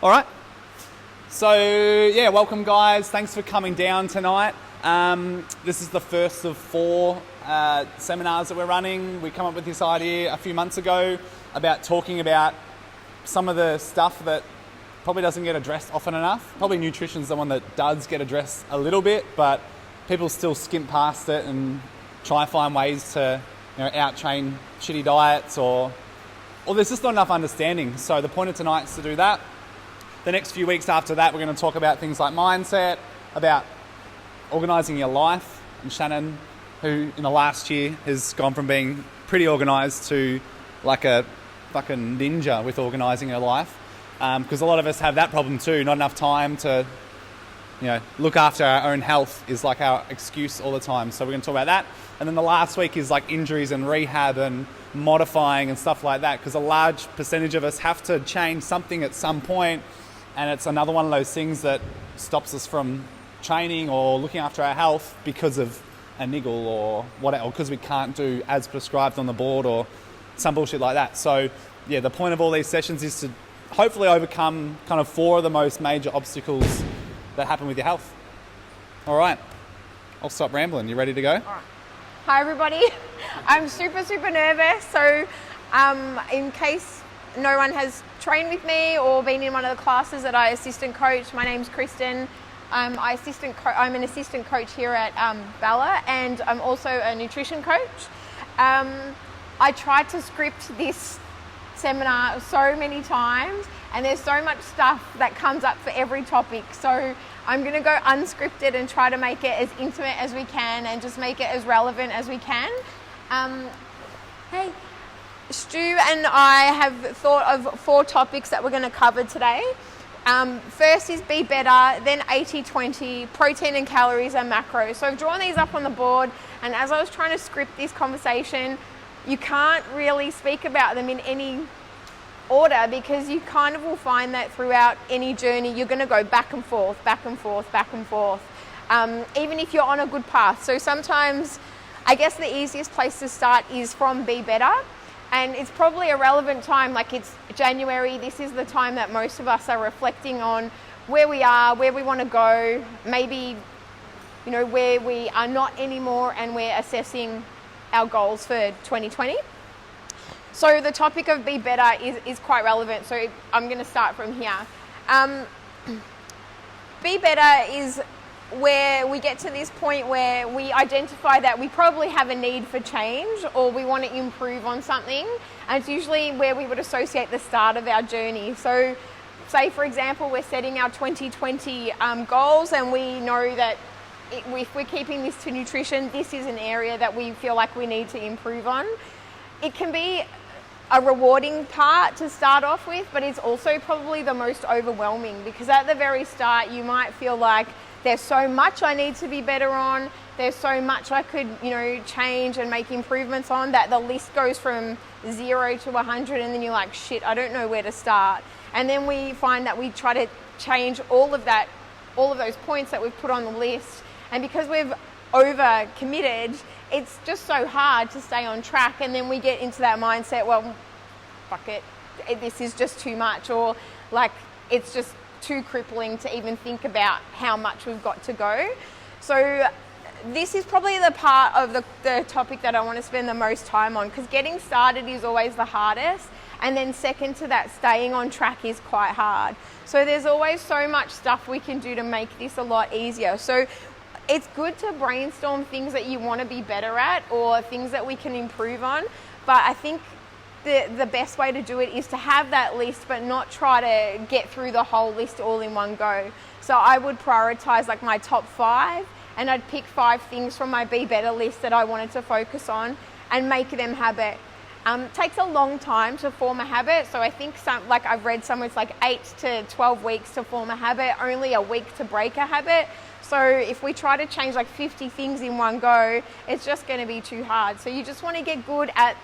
All right. So, yeah, welcome guys. Thanks for coming down tonight. This is the first of 4 seminars that we're running. We come up with this idea a few months ago about talking about some of the stuff that probably doesn't get addressed often enough. Probably nutrition's the one that does get addressed a little bit, but people still skim past it and try and find ways to, out-train shitty diets or there's just not enough understanding. So the point of tonight is to do that. The next few weeks after that, we're going to talk about things like mindset, about organising your life. And Shannon, who in the last year has gone from being pretty organised to like a fucking ninja with organising her life. Because a lot of us have that problem too, not enough time to, look after our own health is like our excuse all the time. So we're going to talk about that. And then the last week is like injuries and rehab and modifying and stuff like that, because a large percentage of us have to change something at some point. And it's another one of those things that stops us from training or looking after our health because of a niggle or whatever, or because we can't do as prescribed on the board or some bullshit like that. So yeah, the point of all these sessions is to hopefully overcome kind of 4 of the most major obstacles that happen with your health. All right, I'll stop rambling. You ready to go? All right. Hi everybody. I'm super nervous. So in case no one has trained with me or been in one of the classes that I assistant coach, my name's Krysten. I'm an assistant coach here at Bella, and I'm also a nutrition coach. I tried to script this seminar so many times, and there's so much stuff that comes up for every topic. So I'm going to go unscripted and try to make it as intimate as we can and just make it as relevant as we can. Hey. Stu and I have thought of 4 topics that we're going to cover today. First is be better, then 80-20, protein and calories and macros. So I've drawn these up on the board, and as I was trying to script this conversation, you can't really speak about them in any order, because you kind of will find that throughout any journey you're going to go back and forth, even if you're on a good path. So sometimes I guess the easiest place to start is from be better. And it's probably a relevant time, like it's January. This is the time that most of us are reflecting on where we are, where we want to go, maybe, where we are not anymore, and we're assessing our goals for 2020. So the topic of be better is quite relevant. So I'm going to start from here. Be better is where we get to this point where we identify that we probably have a need for change, or we want to improve on something, and it's usually where we would associate the start of our journey. So say for example we're setting our 2020 goals, and we know that if we're keeping this to nutrition, this is an area that we feel like we need to improve on. It can be a rewarding part to start off with, but it's also probably the most overwhelming, because at the very start you might feel like there's so much I need to be better on. There's so much I could, change and make improvements on, that the list goes from 0 to 100, and then you're like, shit, I don't know where to start. And then we find that we try to change all of those points that we've put on the list. And because we've over committed, it's just so hard to stay on track. And then we get into that mindset, well, fuck it, this is just too much, or like it's just too crippling to even think about how much we've got to go. So this is probably the part of the topic that I want to spend the most time on, because getting started is always the hardest, and then second to that, staying on track is quite hard. So there's always so much stuff we can do to make this a lot easier. So it's good to brainstorm things that you want to be better at, or things that we can improve on, but I think the best way to do it is to have that list, but not try to get through the whole list all in one go. So I would prioritize like my top 5, and I'd pick 5 things from my be better list that I wanted to focus on and make them habit. It takes a long time to form a habit. So I think I've read somewhere it's like 8 to 12 weeks to form a habit, only a week to break a habit. So if we try to change like 50 things in one go, it's just going to be too hard. So you just want to get good at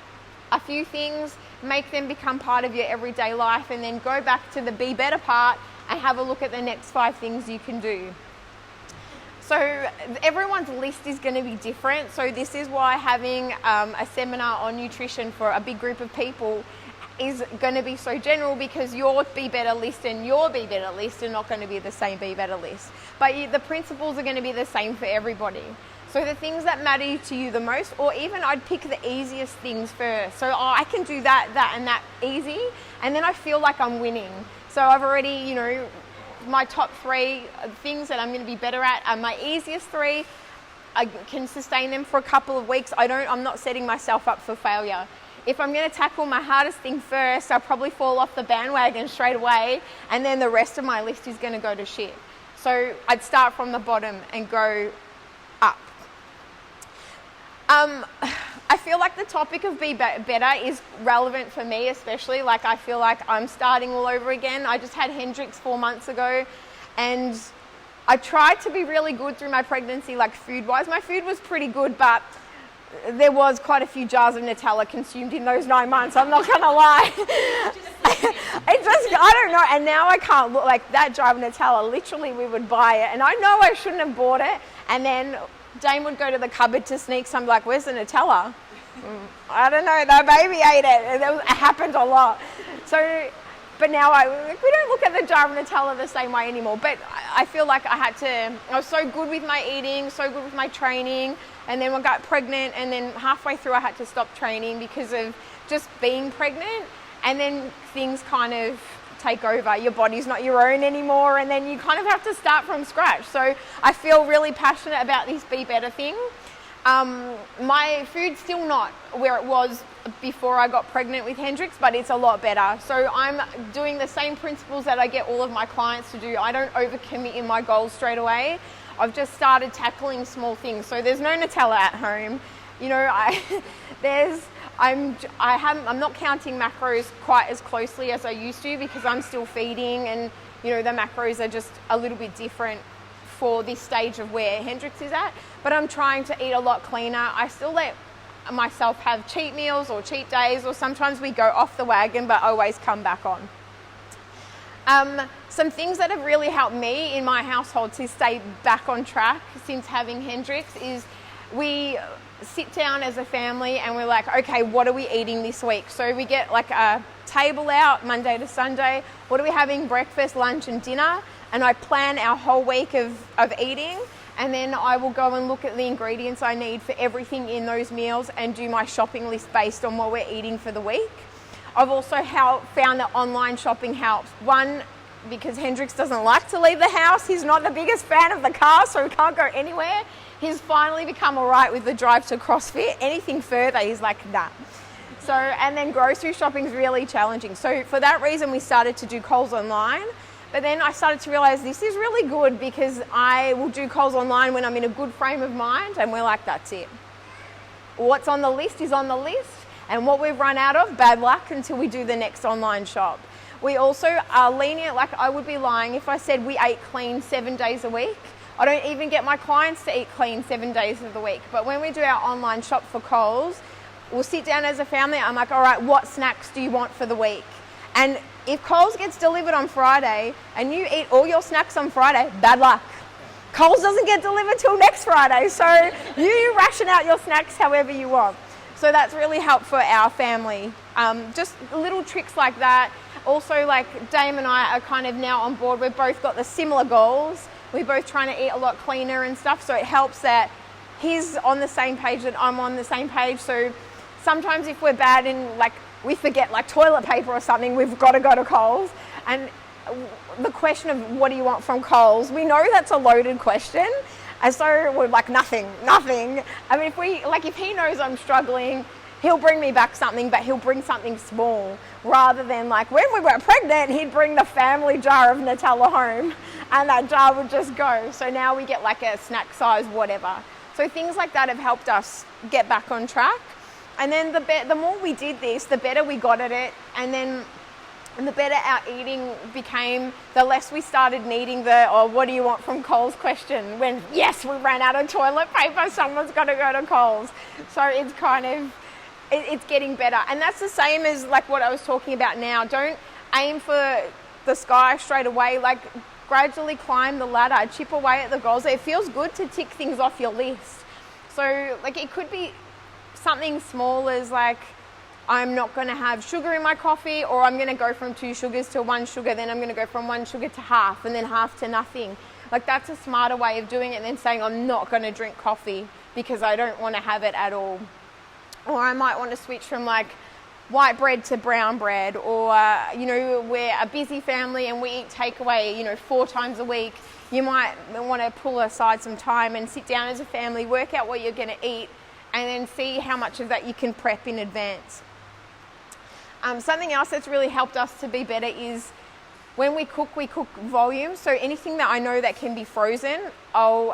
a few things, make them become part of your everyday life, and then go back to the be better part and have a look at the next 5 things you can do. So everyone's list is going to be different. So this is why having a seminar on nutrition for a big group of people is going to be so general because your Be Better list and your Be Better list are not going to be the same Be Better list. But the principles are going to be the same for everybody. So the things that matter to you the most, or even I'd pick the easiest things first. So I can do that, and that easy, and then I feel like I'm winning. So I've already, my top 3 things that I'm going to be better at are my easiest 3. I can sustain them for a couple of weeks. I'm not setting myself up for failure. If I'm going to tackle my hardest thing first, I'll probably fall off the bandwagon straight away, and then the rest of my list is going to go to shit. So I'd start from the bottom and go up. I feel like the topic of Be Better is relevant for me, especially. Like, I feel like I'm starting all over again. I just had Hendrix 4 months ago, and I tried to be really good through my pregnancy, like food-wise. My food was pretty good, but there was quite a few jars of Nutella consumed in those 9 months. I'm not going to lie. I don't know. And now I can't look like that jar of Nutella. Literally, we would buy it. And I know I shouldn't have bought it. And then Dane would go to the cupboard to sneak some, like, where's the Nutella? I don't know, the baby ate it. It happened a lot. So, but now we don't look at the jar of Nutella the same way anymore. But I feel like I was so good with my eating, so good with my training. And then I got pregnant, and then halfway through I had to stop training because of just being pregnant. And then things kind of take over. Your body's not your own anymore, and then you kind of have to start from scratch. So I feel really passionate about this Be Better thing. My food's still not where it was before I got pregnant with Hendrix, but it's a lot better. So I'm doing the same principles that I get all of my clients to do. I don't overcommit in my goals straight away. I've just started tackling small things. So there's no Nutella at home. I'm not counting macros quite as closely as I used to because I'm still feeding, and the macros are just a little bit different for this stage of where Hendrix is at. But I'm trying to eat a lot cleaner. I still let myself have cheat meals or cheat days, or sometimes we go off the wagon but always come back on. Some things that have really helped me in my household to stay back on track since having Hendrix is we sit down as a family and we're like, okay, what are we eating this week? So we get like a table out Monday to Sunday. What are we having breakfast, lunch and dinner? And I plan our whole week of eating, and then I will go and look at the ingredients I need for everything in those meals and do my shopping list based on what we're eating for the week. I've also found that online shopping helps. One, because Hendrix doesn't like to leave the house. He's not the biggest fan of the car, so he can't go anywhere. He's finally become all right with the drive to CrossFit. Anything further, he's like, nah. So, and then grocery shopping is really challenging. So for that reason, we started to do Coles online. But then I started to realize this is really good because I will do Coles online when I'm in a good frame of mind, and we're like, that's it. What's on the list is on the list, and what we've run out of, bad luck until we do the next online shop. We also are lenient. Like, I would be lying if I said we ate clean 7 days a week. I don't even get my clients to eat clean 7 days of the week. But when we do our online shop for Coles, we'll sit down as a family. I'm like, all right, what snacks do you want for the week? And if Coles gets delivered on Friday and you eat all your snacks on Friday, bad luck. Coles doesn't get delivered till next Friday. So you ration out your snacks however you want. So that's really helped for our family. Just little tricks like that. Also, like, Dame and I are kind of now on board. We've both got the similar goals. We're both trying to eat a lot cleaner and stuff. So it helps that he's on the same page and I'm on the same page. So sometimes if we're bad in, like, we forget like toilet paper or something, we've got to go to Coles. And the question of what do you want from Coles, we know that's a loaded question. And so we're like, nothing. I mean, if he knows I'm struggling, he'll bring me back something, but he'll bring something small rather than like when we were pregnant, he'd bring the family jar of Nutella home and that jar would just go. So now we get like a snack size, whatever. So things like that have helped us get back on track. And then the more we did this, the better we got at it. And then the better our eating became, the less we started needing what do you want from Coles question. When, yes, we ran out of toilet paper, someone's got to go to Coles. So it's kind of, it's getting better. And that's the same as like what I was talking about now. Don't aim for the sky straight away. Like, gradually climb the ladder, chip away at the goals. It feels good to tick things off your list. So like it could be something small as like I'm not going to have sugar in my coffee, or I'm going to go from 2 sugars to 1 sugar, then I'm going to go from 1 sugar to half, and then half to nothing. Like, that's a smarter way of doing it than saying I'm not going to drink coffee because I don't want to have it at all. Or I might want to switch from like white bread to brown bread, or we're a busy family and we eat takeaway 4 times a week. You might want to pull aside some time and sit down as a family, work out what you're going to eat, and then see how much of that you can prep in advance. Something else that's really helped us to be better is when we cook volume. So anything that I know that can be frozen, I'll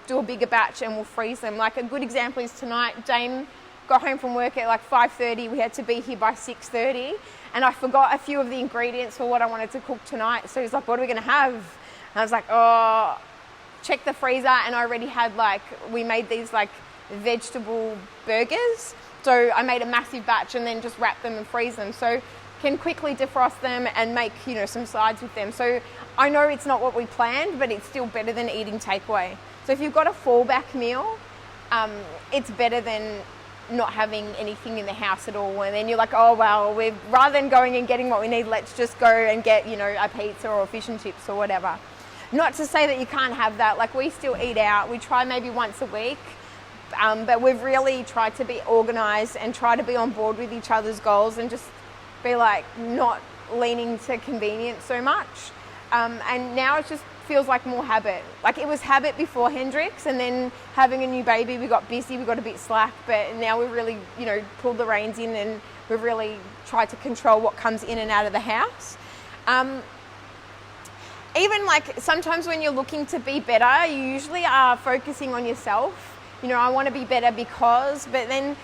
do a bigger batch and we'll freeze them. Like, a good example is tonight, Dame got home from work at like 5:30. We had to be here by 6:30, and I forgot a few of the ingredients for what I wanted to cook tonight. So he's like, what are we going to have? And I was like, oh, check the freezer, and I already had we made these like vegetable burgers. So I made a massive batch and then just wrap them and freeze them. So can quickly defrost them and make, some sides with them. So I know it's not what we planned, but it's still better than eating takeaway. So if you've got a fallback meal, it's better than not having anything in the house at all. And then you're like, oh, well, rather than going and getting what we need, let's just go and get, a pizza or fish and chips or whatever. Not to say that you can't have that. Like, we still eat out. We try maybe once a week. But we've really tried to be organised and try to be on board with each other's goals and just be like not leaning to convenience so much. And now it just feels like more habit. Like, it was habit before Hendrix, and then having a new baby, we got busy, we got a bit slack, but now we've really, pulled the reins in and we've really tried to control what comes in and out of the house. Even like sometimes when you're looking to be better, you usually are focusing on yourself. I want to be better because, but then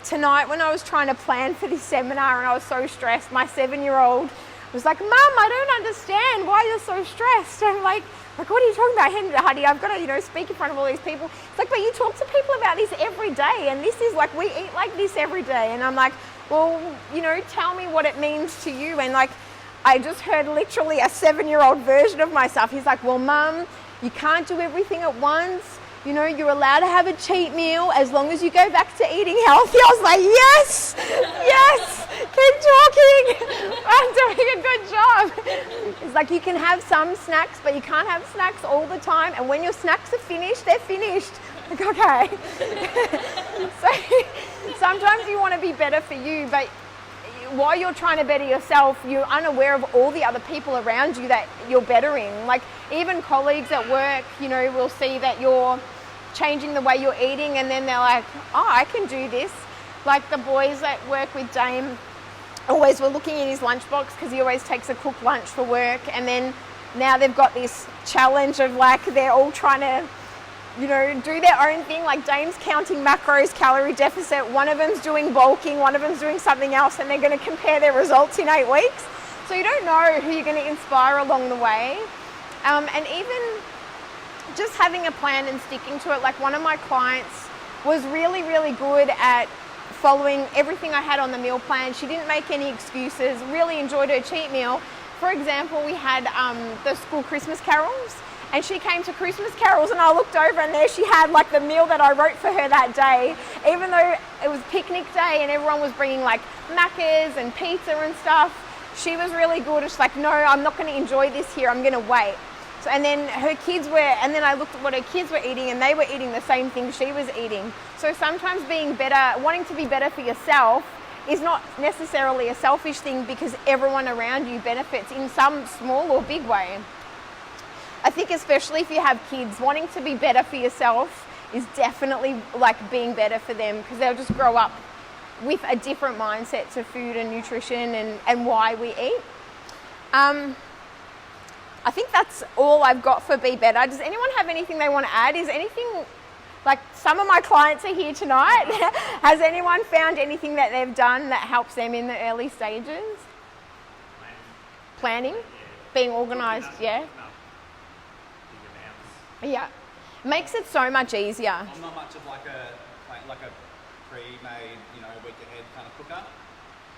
tonight when I was trying to plan for this seminar and I was so stressed, my 7-year-old was like, Mum, I don't understand why you're so stressed. I'm like, what are you talking about, honey? I've got to, speak in front of all these people. It's like, but you talk to people about this every day, and this is like, we eat like this every day. And I'm like, well, tell me what it means to you. And I just heard literally a 7-year-old version of myself. He's like, well, Mum, you can't do everything at once. You're allowed to have a cheat meal as long as you go back to eating healthy. I was like, yes, keep talking. I'm doing a good job. It's like, you can have some snacks, but you can't have snacks all the time. And when your snacks are finished, they're finished. Like, okay. So sometimes you want to be better for you, but while you're trying to better yourself, you're unaware of all the other people around you that you're bettering. Like, even colleagues at work, will see that you're changing the way you're eating, and then they're like, oh, I can do this. Like, the boys that work with Dame always were looking in his lunchbox because he always takes a cooked lunch for work, and then now they've got this challenge of they're all trying to do their own thing. Like, Dame's counting macros, calorie deficit, one of them's doing bulking, one of them's doing something else, and they're going to compare their results in 8 weeks. So you don't know who you're going to inspire along the way. And even just having a plan and sticking to it. Like, one of my clients was really, really good at following everything I had on the meal plan. She didn't make any excuses, really enjoyed her cheat meal. For example, we had the school Christmas carols, and she came to Christmas carols, and I looked over and there she had the meal that I wrote for her that day. Even though it was picnic day and everyone was bringing Maccas and pizza and stuff, she was really good. It's like, no, I'm not going to enjoy this here. I'm going to wait. So, and then and then I looked at what her kids were eating, and they were eating the same thing she was eating. So sometimes being better, wanting to be better for yourself, is not necessarily a selfish thing, because everyone around you benefits in some small or big way. I think especially if you have kids, wanting to be better for yourself is definitely being better for them, because they'll just grow up with a different mindset to food and nutrition and why we eat. I think that's all I've got for Be Better. Does anyone have anything they want to add? Is anything, some of my clients are here tonight. Has anyone found anything that they've done that helps them in the early stages? Planning? Being organised, yeah? Yeah. Makes it so much easier. I'm not much of like a pre-made, week ahead kind of cooker,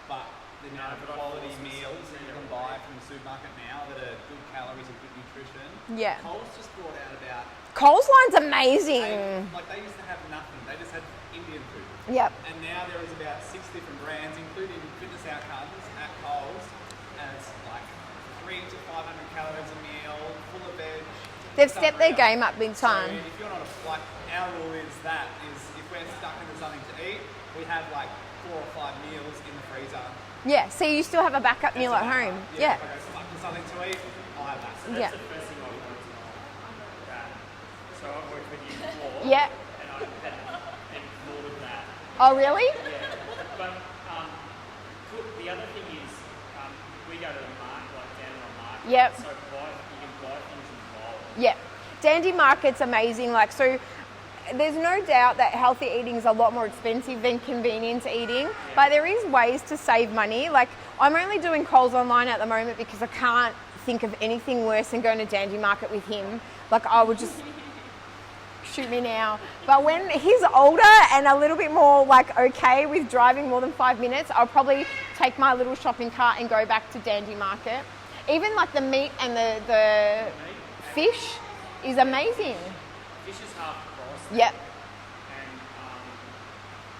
but the amount of quality meals that you can buy from the supermarket now that are good calories and good nutrition. Yeah. Coles just brought out about... Coles line's amazing. They used to have nothing. They just had Indian food. Yep. And now there is about 6 different brands, including fitness outcomes at Coles, and it's like 300 to 500 calories a meal, full of veg. They've stepped their game up big time. So if you're not our rule is if we're stuck into something to eat, we have like 4 or 5 meals in the freezer. Yeah, so you still have a backup meal at home. Yeah. If I go stuck to something to eat, I'll have that. So that's the first thing I wanted to know. So I've worked with you before. Yeah. And I hadn't thought of that. Oh, really? Yeah. But the other thing is, we go to the market, like down in the market. Yep. So you can buy things in bulk. Yeah. Dandy Market's amazing. So there's no doubt that healthy eating is a lot more expensive than convenience eating, but there is ways to save money. I'm only doing Coles online at the moment because I can't think of anything worse than going to Dandy Market with him. I would just shoot me now. But when he's older and a little bit more okay with driving more than 5 minutes, I'll probably take my little shopping cart and go back to Dandy Market. Even the meat and the fish is amazing. Fish is half the price. Yep. And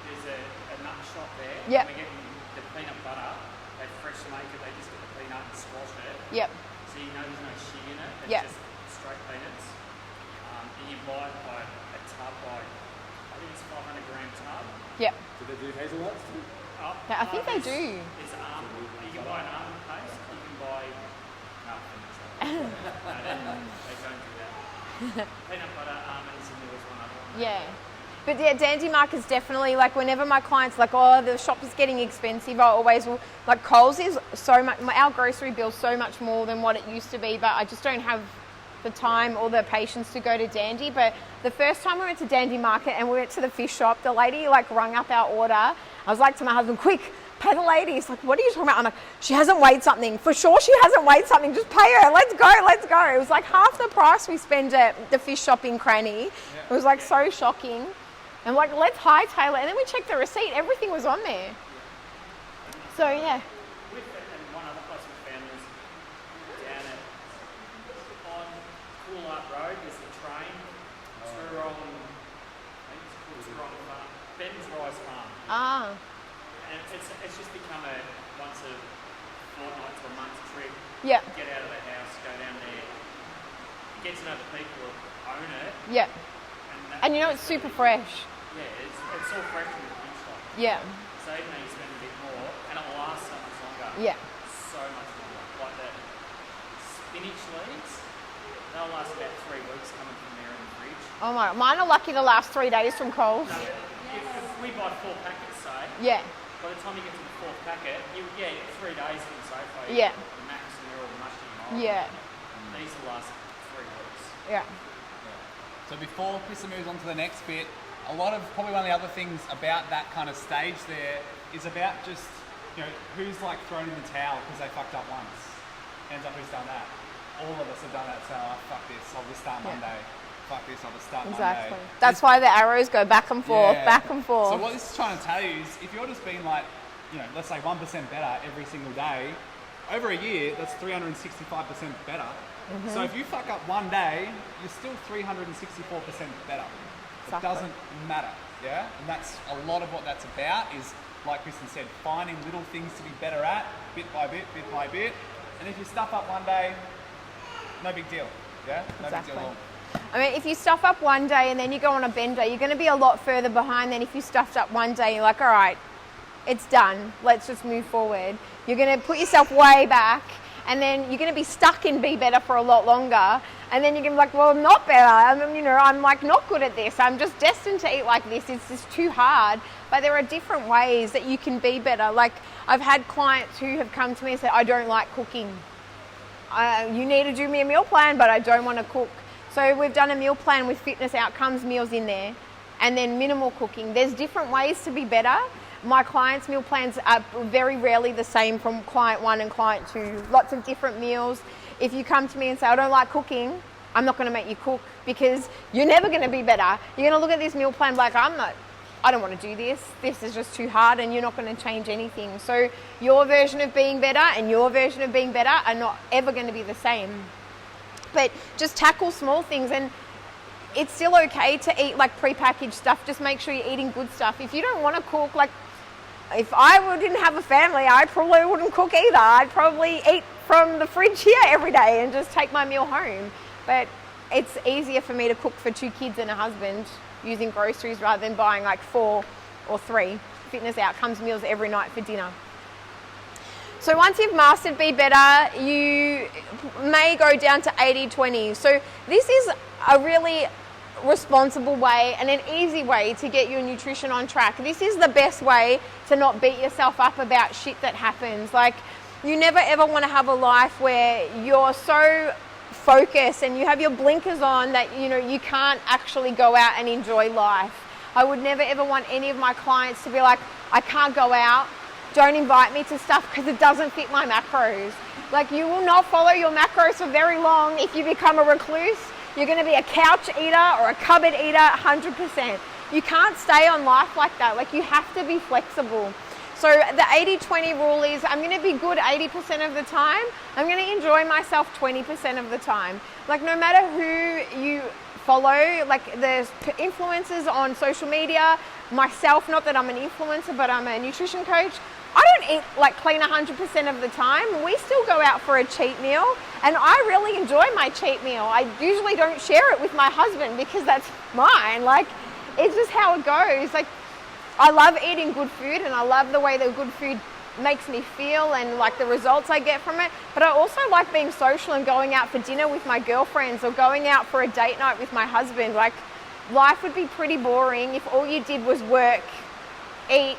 there's a nut shop there. Yep. We're getting the peanut butter. They fresh make it. They just get the peanut and squash it. Yep. So you know there's no shit in it. It's Yep. just straight peanuts. And you buy it by a tub I think it's 500 gram tub. Yep. Do they do hazelnuts too? I think they do. There's you can buy an almond paste. You can buy nothing. No, they don't do that. Peanut butter, almonds, and there was one other one. Yeah. But yeah, Dandy Market's definitely whenever my clients oh, the shop is getting expensive, I always will Coles is so much, our grocery bill's so much more than what it used to be, but I just don't have the time or the patience to go to Dandy. But the first time we went to Dandy Market and we went to the fish shop, the lady rung up our order. I was to my husband, quick, pay the lady. He's what are you talking about? I'm like, she hasn't weighed something. For sure she hasn't weighed something. Just pay her. Let's go. It was half the price we spend at the fish shop in Cranny. It was so shocking. And let's hightail it. And then we checked the receipt. Everything was on there. So, yeah. And one other place we found was down on Cool Art Road. There's the train. Turong, I think it's called Turong Farm. Ben's Rice Farm. Ah. And it's just become a once a fortnight to a month trip. Yeah. Get out of the house, go down there, get to know the people who own it. Yeah. And it's super fresh. Yeah, it's all fresh in the fish shop. Yeah. So even though you spend a bit more, and it lasts so much longer. Yeah. So much longer. Like the spinach leaves, they'll last about 3 weeks coming from there in the fridge. Oh my, mine are lucky to last 3 days from Coles. No, if we buy 4 packets, say, Yeah. by the time you get to the 4th packet, 3 days in Safeway. Yeah. The max and they're all mushy and old. Yeah. These will last 3 weeks. Yeah. So before Krysten moves on to the next bit, probably one of the other things about that kind of stage there is about just, who's thrown in the towel because they fucked up once. Hands up who's done that. All of us have done that, so fuck this, I'll just start Monday. Fuck this, I'll just start Exactly. Monday. That's why the arrows go back and forth, back and forth. So what this is trying to tell you is if you're just being let's say 1% better every single day, over a year, that's 365% better. Mm-hmm. So if you fuck up one day, you're still 364% better. Exactly. It doesn't matter, yeah? And that's a lot of what that's about is, like Krysten said, finding little things to be better at, bit by bit by bit. And if you stuff up one day, no big deal, yeah? No big deal at all. I mean, if you stuff up one day and then you go on a bender, you're going to be a lot further behind than if you stuffed up one day and you're all right, it's done. Let's just move forward. You're going to put yourself way back and then you're going to be stuck in be better for a lot longer. And then you're going to be well, I'm not better. I'm not good at this. I'm just destined to eat like this. It's just too hard. But there are different ways that you can be better. I've had clients who have come to me and said, I don't like cooking. You need to do me a meal plan, but I don't want to cook. So we've done a meal plan with fitness outcomes meals in there and then minimal cooking. There's different ways to be better. My clients' meal plans are very rarely the same from client 1 and client 2. Lots of different meals. If you come to me and say, I don't like cooking, I'm not going to make you cook because you're never going to be better. You're going to look at this meal plan I'm not I don't want to do this. This is just too hard, and you're not going to change anything. So your version of being better and your version of being better are not ever going to be the same. But just tackle small things, and it's still okay to eat like prepackaged stuff. Just make sure you're eating good stuff. If you don't want to cook, like if I didn't have a family, I probably wouldn't cook either. I'd probably eat from the fridge here every day and just take my meal home. But it's easier for me to cook for 2 kids and a husband using groceries rather than buying like 4 or 3 fitness outcomes meals every night for dinner. So once you've mastered Be Better, you may go down to 80-20. So this is a really responsible way and an easy way to get your nutrition on track. This is the best way to not beat yourself up about shit that happens. Like, you never ever want to have a life where you're so focused and you have your blinkers on that you can't actually go out and enjoy life. I would never ever want any of my clients to be like, I can't go out, don't invite me to stuff because it doesn't fit my macros. Like, you will not follow your macros for very long if you become a recluse. You're going to be a couch eater or a cupboard eater 100%. You can't stay on life like that. Like, you have to be flexible. So the 80-20 rule is I'm going to be good 80% of the time. I'm going to enjoy myself 20% of the time. Like, no matter who you follow, like the influencers on social media, myself, not that I'm an influencer, but I'm a nutrition coach, I don't eat like clean 100% of the time. We still go out for a cheat meal, and I really enjoy my cheat meal. I usually don't share it with my husband because that's mine. Like, it's just how it goes. Like, I love eating good food, and I love the way the good food makes me feel and like the results I get from it. But I also like being social and going out for dinner with my girlfriends or going out for a date night with my husband. Like, life would be pretty boring if all you did was work, eat,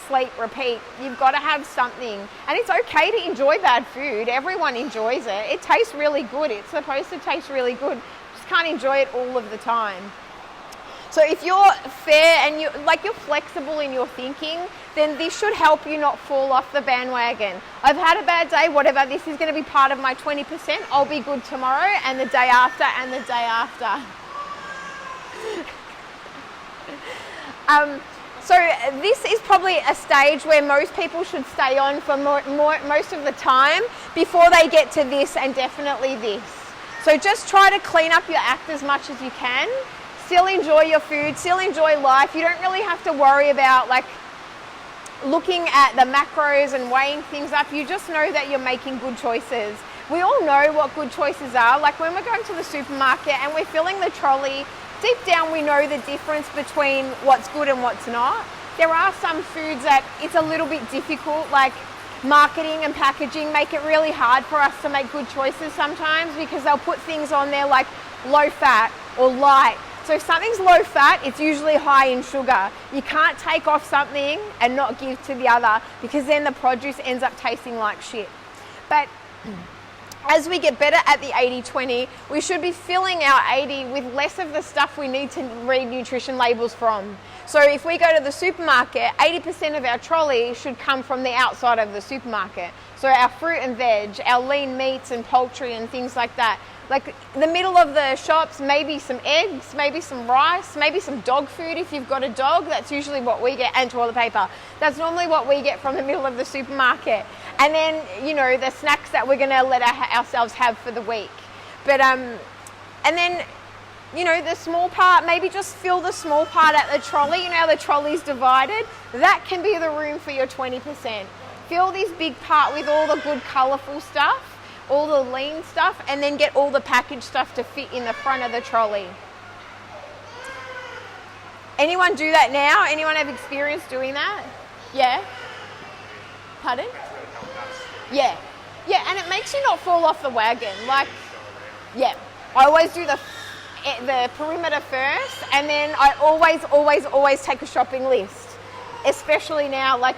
sleep, repeat. You've got to have something. And it's okay to enjoy bad food. Everyone enjoys it. It tastes really good. It's supposed to taste really good. Just can't enjoy it all of the time. So if you're fair and you're flexible in your thinking, then this should help you not fall off the bandwagon. I've had a bad day, whatever, this is going to be part of my 20%. I'll be good tomorrow and the day after and the day after. So this is probably a stage where most people should stay on for most of the time before they get to this and definitely this. So just try to clean up your act as much as you can. Still enjoy your food, still enjoy life. You don't really have to worry about like looking at the macros and weighing things up. You just know that you're making good choices. We all know what good choices are. Like when we're going to the supermarket and we're filling the trolley, deep down we know the difference between what's good and what's not. There are some foods that it's a little bit difficult, like marketing and packaging make it really hard for us to make good choices sometimes because they'll put things on there like low fat or light. So if something's low fat, it's usually high in sugar. You can't take off something and not give to the other because then the produce ends up tasting like shit. But as we get better at the 80-20, we should be filling our 80 with less of the stuff we need to read nutrition labels from. So if we go to the supermarket, 80% of our trolley should come from the outside of the supermarket. So our fruit and veg, our lean meats and poultry and things like that. Like the middle of the shops, maybe some eggs, maybe some rice, maybe some dog food if you've got a dog. That's usually what we get, and toilet paper. That's normally what we get from the middle of the supermarket. And then, the snacks that we're going to let ourselves have for the week. But, and then, the small part, maybe just fill the small part at the trolley. You know how the trolley's divided? That can be the room for your 20%. Fill this big part with all the good colourful stuff, all the lean stuff, and then get all the packaged stuff to fit in the front of the trolley. Anyone do that now? Anyone have experience doing that? Yeah? Pardon? Yeah. Yeah, and it makes you not fall off the wagon. Like, yeah. I always do the perimeter first, and then I always take a shopping list. Especially now, like,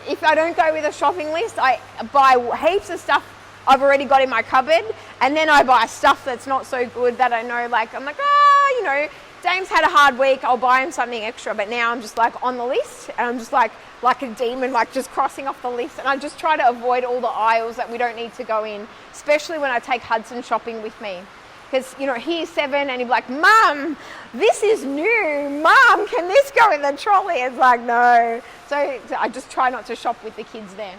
if I don't go with a shopping list, I buy heaps of stuff I've already got in my cupboard, and then I buy stuff that's not so good that I know, like, I'm like, Dame's had a hard week, I'll buy him something extra. But now I'm just like on the list, and I'm just like a demon, like just crossing off the list. And I just try to avoid all the aisles that we don't need to go in, especially when I take Hudson shopping with me. because, you know, he's 7 and he'd be like, Mum, this is new. Mum, can this go in the trolley? It's like, no. So I just try not to shop with the kids there.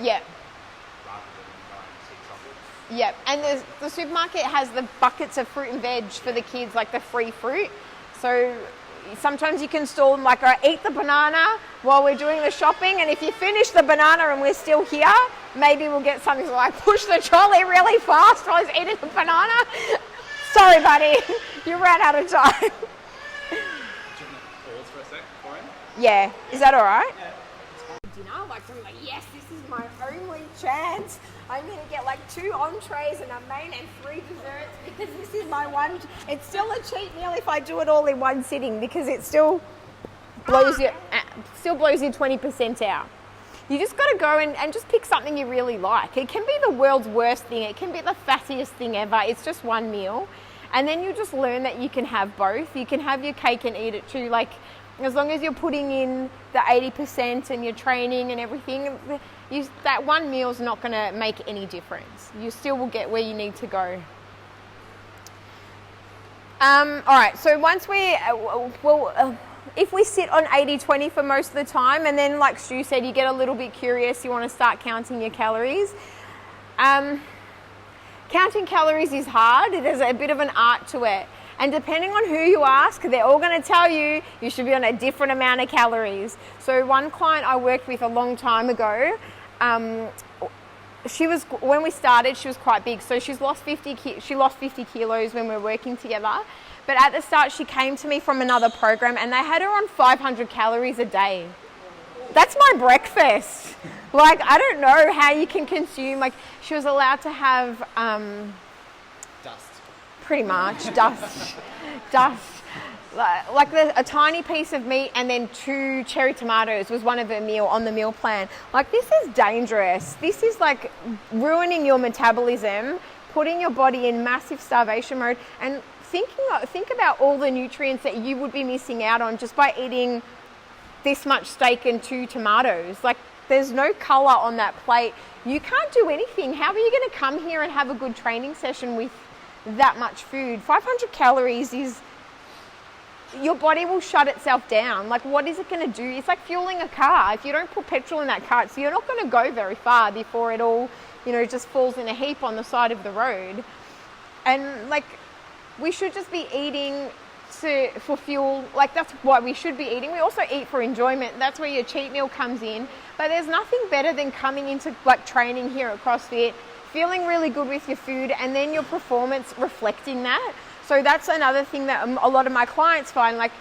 Yeah. Yep, and the supermarket has the buckets of fruit and veg for the kids, like the free fruit. So sometimes you can stall them, like, eat the banana while we're doing the shopping, and if you finish the banana and we're still here, maybe we'll get something like push the trolley really fast while he's eating the banana. Sorry, buddy, you ran out of time. Do you want to pause for a sec for him? Yeah, is that all right? Yeah. Dinner, like, so I'm like, yes, this is my only chance. I'm going to get like 2 entrees and a main and 3 desserts because this is my one. It's still a cheat meal if I do it all in one sitting because it still blows you 20% out. You just got to go and just pick something you really like. It can be the world's worst thing. It can be the fattiest thing ever. It's just one meal. And then you just learn that you can have both. You can have your cake and eat it too. Like, as long as you're putting in the 80% and you're training and everything, that one meal is not going to make any difference. You still will get where you need to go. All right, so once if we sit on 80-20 for most of the time, and then like Stu said, you get a little bit curious, you want to start counting your calories. Counting calories is hard. There's a bit of an art to it. And depending on who you ask, they're all going to tell you you should be on a different amount of calories. So one client I worked with a long time ago, when we started, she was quite big. So she lost 50 kilos when we were working together. But at the start, she came to me from another program and they had her on 500 calories a day. That's my breakfast. Like, I don't know how you can consume, like, she was allowed to have... Dust. Pretty much, dust. Like a tiny piece of meat and then 2 cherry tomatoes was one of her meal on the meal plan. Like, this is dangerous. This is like ruining your metabolism, putting your body in massive starvation mode, and think about all the nutrients that you would be missing out on just by eating this much steak and 2 tomatoes. Like, there's no color on that plate. You can't do anything. How are you going to come here and have a good training session with that much food? 500 calories is, your body will shut itself down. Like, what is it going to do? It's like fueling a car. If you don't put petrol in that car, so you're not going to go very far before it all, just falls in a heap on the side of the road. And like, we should just be eating for fuel. Like, that's what we should be eating. We also eat for enjoyment. That's where your cheat meal comes in. But there's nothing better than coming into like training here at CrossFit, feeling really good with your food, and then your performance reflecting that. So that's another thing that a lot of my clients find. Like,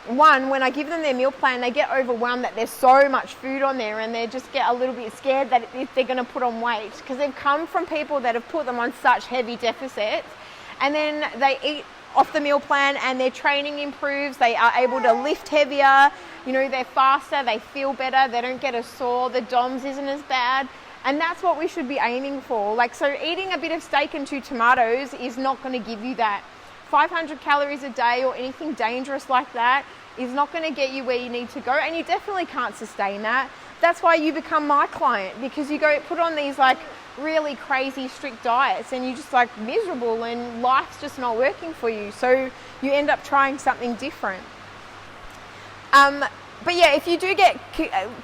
one, when I give them their meal plan, they get overwhelmed that there's so much food on there, and they just get a little bit scared that if they're going to put on weight, because they've come from people that have put them on such heavy deficits, and then they eat off the meal plan and their training improves. They are able to lift heavier, they're faster, they feel better, they don't get as sore, the DOMS isn't as bad. And that's what we should be aiming for. Like, so eating a bit of steak and 2 tomatoes is not going to give you that. 500 calories a day or anything dangerous like that is not going to get you where you need to go, and you definitely can't sustain that. That's why you become my client, because you go put on these like really crazy strict diets and you're just like miserable and life's just not working for you. So you end up trying something different. But yeah, if you do get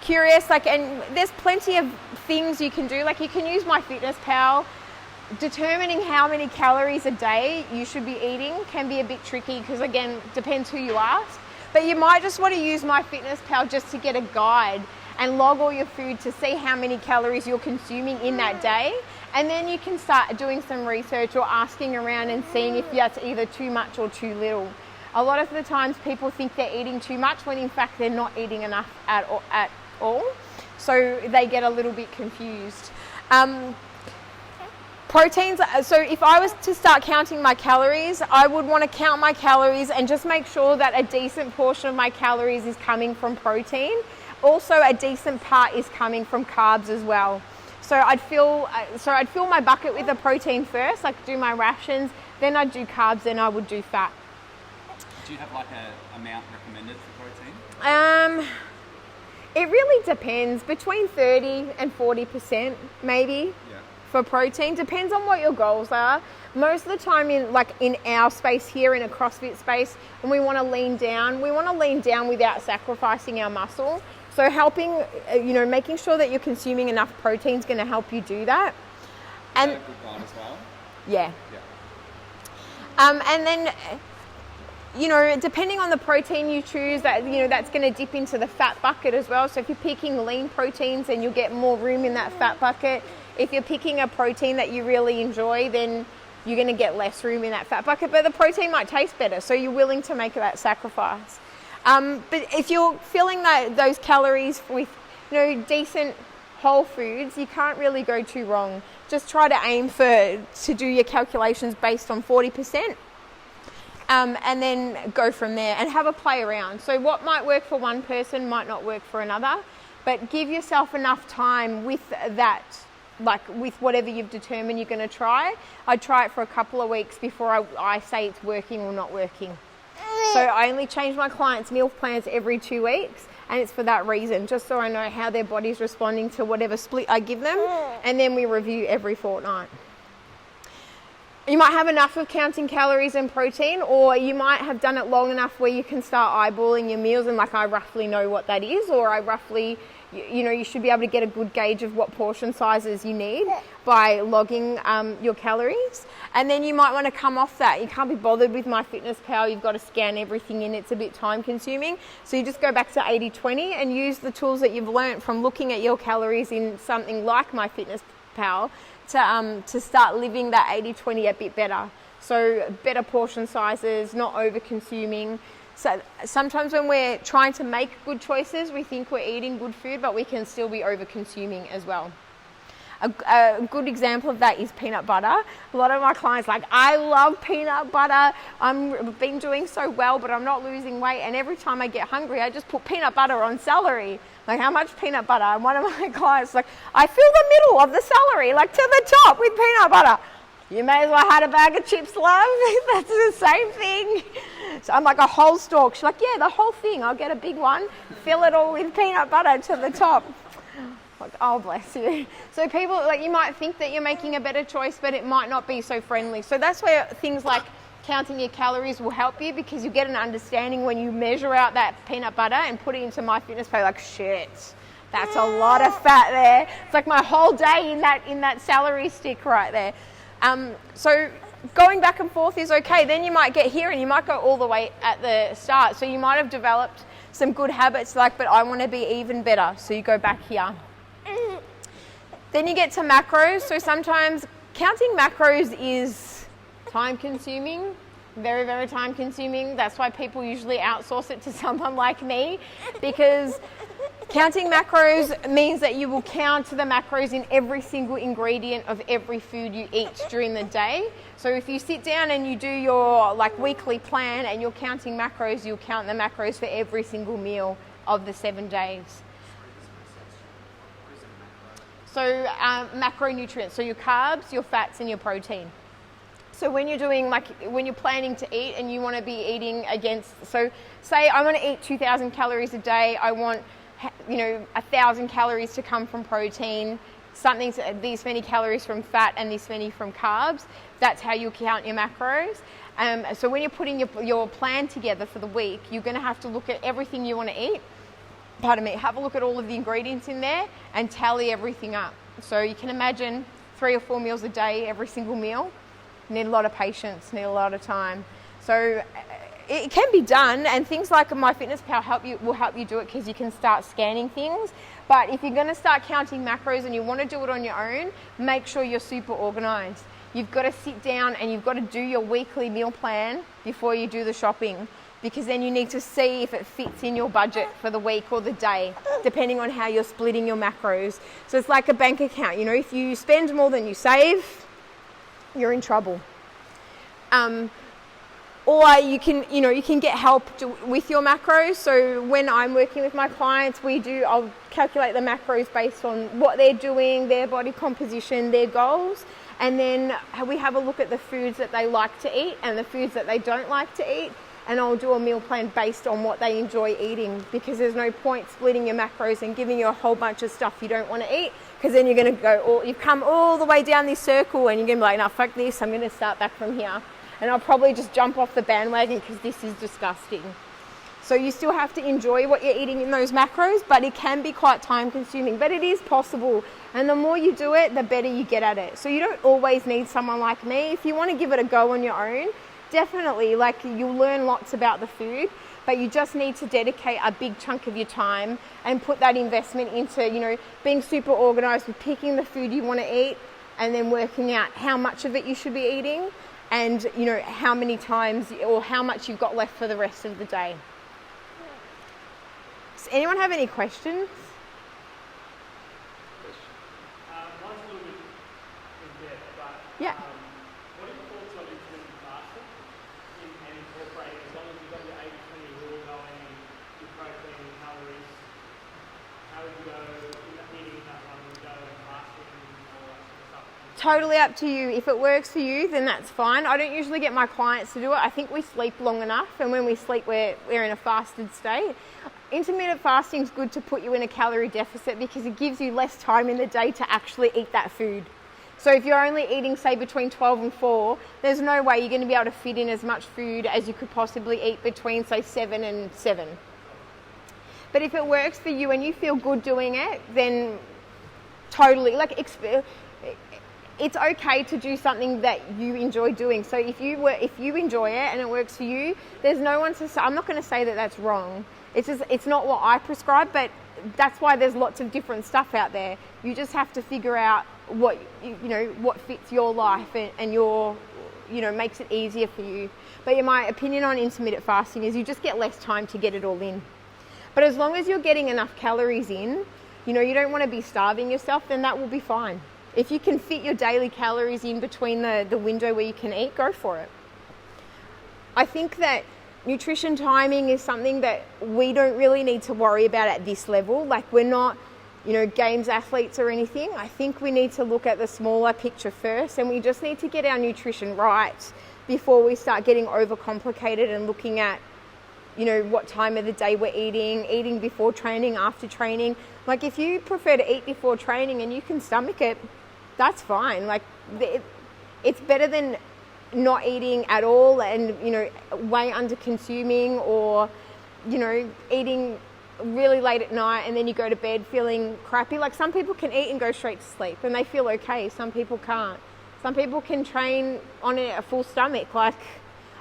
curious, like, and there's plenty of things you can do. Like, you can use MyFitnessPal. Determining how many calories a day you should be eating can be a bit tricky because, again, depends who you ask. But you might just want to use MyFitnessPal just to get a guide and log all your food to see how many calories you're consuming in that day. And then you can start doing some research or asking around and seeing if that's either too much or too little. A lot of the times people think they're eating too much when in fact they're not eating enough at all. So they get a little bit confused. Proteins, so if I was to start counting my calories, I would want to count my calories and just make sure that a decent portion of my calories is coming from protein. Also, a decent part is coming from carbs as well. So I'd fill my bucket with the protein first, like do my rations, then I'd do carbs, then I would do fat. Do you have like an amount recommended for protein? It really depends, between 30 and 40% maybe for protein. Depends on what your goals are. Most of the time in our space here, in a CrossFit space, when we want to lean down without sacrificing our muscle. So helping, making sure that you're consuming enough protein is going to help you do that. And good guide as well. Yeah. And then, depending on the protein you choose, that's going to dip into the fat bucket as well. So if you're picking lean proteins, then you'll get more room in that fat bucket. If you're picking a protein that you really enjoy, then you're going to get less room in that fat bucket. But the protein might taste better, so you're willing to make that sacrifice. But if you're filling those calories with, decent whole foods, you can't really go too wrong. Just try to aim to do your calculations based on 40%. And then go from there and have a play around. So what might work for one person might not work for another, but give yourself enough time with that, with whatever you've determined you're going to try. I'd try it for a couple of weeks before I say it's working or not working. So I only change my clients' meal plans every 2 weeks, and it's for that reason, just so I know how their body's responding to whatever split I give them, and then we review every fortnight. You might have enough of counting calories and protein, or you might have done it long enough where you can start eyeballing your meals and I roughly know what that is, or I roughly, you should be able to get a good gauge of what portion sizes you need by logging your calories. And then you might want to come off that. You can't be bothered with MyFitnessPal. You've got to scan everything in. It's a bit time consuming. So you just go back to 80-20 and use the tools that you've learnt from looking at your calories in something like MyFitnessPal to start living that 80-20 a bit better. So better portion sizes, not over consuming. So sometimes when we're trying to make good choices, we think we're eating good food, but we can still be over consuming as well. A good example of that is peanut butter. A lot of my clients I love peanut butter. I've been doing so well, but I'm not losing weight. And every time I get hungry, I just put peanut butter on celery. How much peanut butter? And one of my clients I fill the middle of the celery, to the top with peanut butter. You may as well had a bag of chips, love. That's the same thing. So I'm a whole stalk. She's yeah, the whole thing. I'll get a big one, fill it all with peanut butter to the top. Oh, bless you. So people, you might think that you're making a better choice, but it might not be so friendly. So that's where things like counting your calories will help you, because you get an understanding when you measure out that peanut butter and put it into MyFitnessPal, shit, that's a lot of fat there. It's my whole day in that celery stick right there. So going back and forth is okay. Then you might get here and you might go all the way at the start. So you might have developed some good habits but I want to be even better. So you go back here. Then you get to macros. So sometimes counting macros is time consuming, very, very time consuming. That's why people usually outsource it to someone like me, because counting macros means that you will count the macros in every single ingredient of every food you eat during the day. So if you sit down and you do your weekly plan and you're counting macros, you'll count the macros for every single meal of the 7 days. So macronutrients, so your carbs, your fats, and your protein. So when you're doing when you're planning to eat and you want to be eating so say I want to eat 2,000 calories a day, I want 1,000 calories to come from protein, these many calories from fat and this many from carbs. That's how you count your macros. So when you're putting your plan together for the week, you're going to have to look at everything you want to eat. Have a look at all of the ingredients in there and tally everything up. So you can imagine 3 or 4 meals a day, every single meal. Need a lot of patience, need a lot of time. So it can be done, and things like MyFitnessPal will help you do it, because you can start scanning things. But if you're going to start counting macros and you want to do it on your own, make sure you're super organized. You've got to sit down and you've got to do your weekly meal plan before you do the shopping, because then you need to see if it fits in your budget for the week or the day, depending on how you're splitting your macros. So it's like a bank account. If you spend more than you save, you're in trouble. Or you can get help with your macros. So when I'm working with my clients, I'll calculate the macros based on what they're doing, their body composition, their goals. And then we have a look at the foods that they like to eat and the foods that they don't like to eat. and I'll do a meal plan based on what they enjoy eating, because there's no point splitting your macros and giving you a whole bunch of stuff you don't want to eat, because then you're going to you've come all the way down this circle and you're going to be like, no, fuck this, I'm going to start back from here. And I'll probably just jump off the bandwagon because this is disgusting. So you still have to enjoy what you're eating in those macros, but it can be quite time consuming, but it is possible. And the more you do it, the better you get at it. So you don't always need someone like me. If you want to give it a go on your own, definitely, like, you'll learn lots about the food, but you just need to dedicate a big chunk of your time and put that investment into, you know, being super organized with picking the food you want to eat and then working out how much of it you should be eating and, you know, how many times or how much you've got left for the rest of the day. Does anyone have any questions? Mine's a little bit in depth, but Yeah. what are your thoughts on intermittent fasting and incorporating, as long as you've got your 80-20 rule going, your protein and calories, how would you go eating that one, would you go fasting and all that sort of stuff? Totally up to you. If it works for you, then that's fine. I don't usually get my clients to do it. I think we sleep long enough, and when we sleep, we're in a fasted state. Intermittent fasting is good to put you in a calorie deficit because it gives you less time in the day to actually eat that food. So if you're only eating, say, between 12 and 4, there's no way you're going to be able to fit in as much food as you could possibly eat between, say, 7 and 7. But if it works for you and you feel good doing it, then totally, like, it's okay to do something that you enjoy doing. So if you enjoy it and it works for you, there's no one to say, I'm not going to say that that's wrong. It's not what I prescribe, but that's why there's lots of different stuff out there. You just have to figure out what what fits your life and your, makes it easier for you. But my opinion on intermittent fasting is you just get less time to get it all in. But as long as you're getting enough calories in, you don't want to be starving yourself, then that will be fine. If you can fit your daily calories in between the window where you can eat, go for it. I think that nutrition timing is something that we don't really need to worry about at this level. Like, we're not, games athletes or anything. I think we need to look at the smaller picture first, and we just need to get our nutrition right before we start getting overcomplicated and looking at, what time of the day we're eating before training, after training. Like, if you prefer to eat before training and you can stomach it, that's fine. Like, it's better than not eating at all and, way under consuming, or, eating really late at night and then you go to bed feeling crappy. Like, some people can eat and go straight to sleep and they feel okay. Some people can't. Some people can train on a full stomach. Like,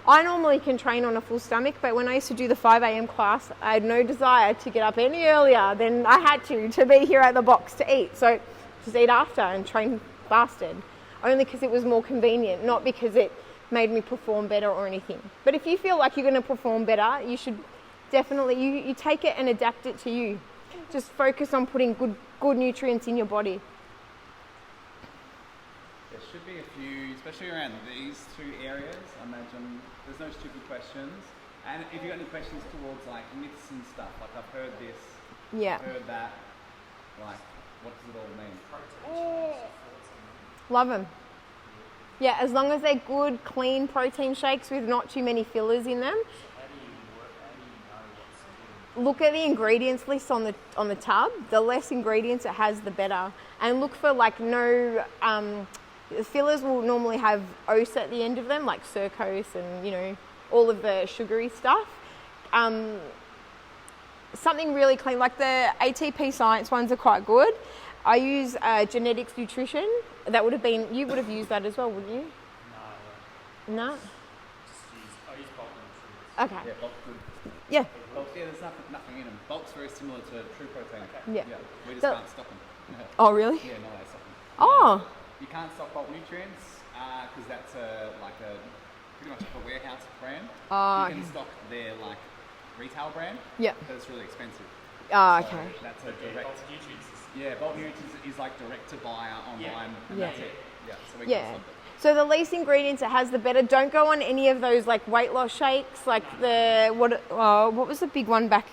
I normally can train on a full stomach, but when I used to do the 5 a.m. class, I had no desire to get up any earlier than I had to be here at the box to eat. So just eat after and train fasted, only because it was more convenient, not because it made me perform better or anything. But if you feel like you're going to perform better, you should definitely, you take it and adapt it to you. Just focus on putting good nutrients in your body. There should be a few, especially around these two areas. I imagine there's no stupid questions. And if you've got any questions towards like myths and stuff, like I've heard this, Yeah. heard that, like what does it all mean? Love them. Yeah, as long as they're good, clean protein shakes with not too many fillers in them. Look at the ingredients list on the tub. The less ingredients it has, the better. And look for like no fillers will normally have ose at the end of them, like sucrose and all of the sugary stuff. Something really clean, like the ATP Science ones are quite good. I use Genetics Nutrition. That would have been, you would have used that as well, wouldn't you? No. I use bulk nutrients. Okay. Yeah, bulk's good. Yeah. Bulk, yeah, there's nothing in them. Bulk's very similar to true protein. Okay. Yeah. We just So- can't stop them. Oh, really? Yeah, no way stop them. Oh. You can't stock bulk nutrients because that's pretty much like a warehouse brand. Oh, You can okay. stock their like retail brand, Yeah. but it's really expensive. Oh, So okay. that's a Yeah, direct. bulk nutrients is Bulk nutrients is like direct to buyer online, and Yeah. that's it. Yeah, so we Yeah. can stop it. So the least ingredients it has, the better. Don't go on any of those like weight loss shakes, like what was the big one back?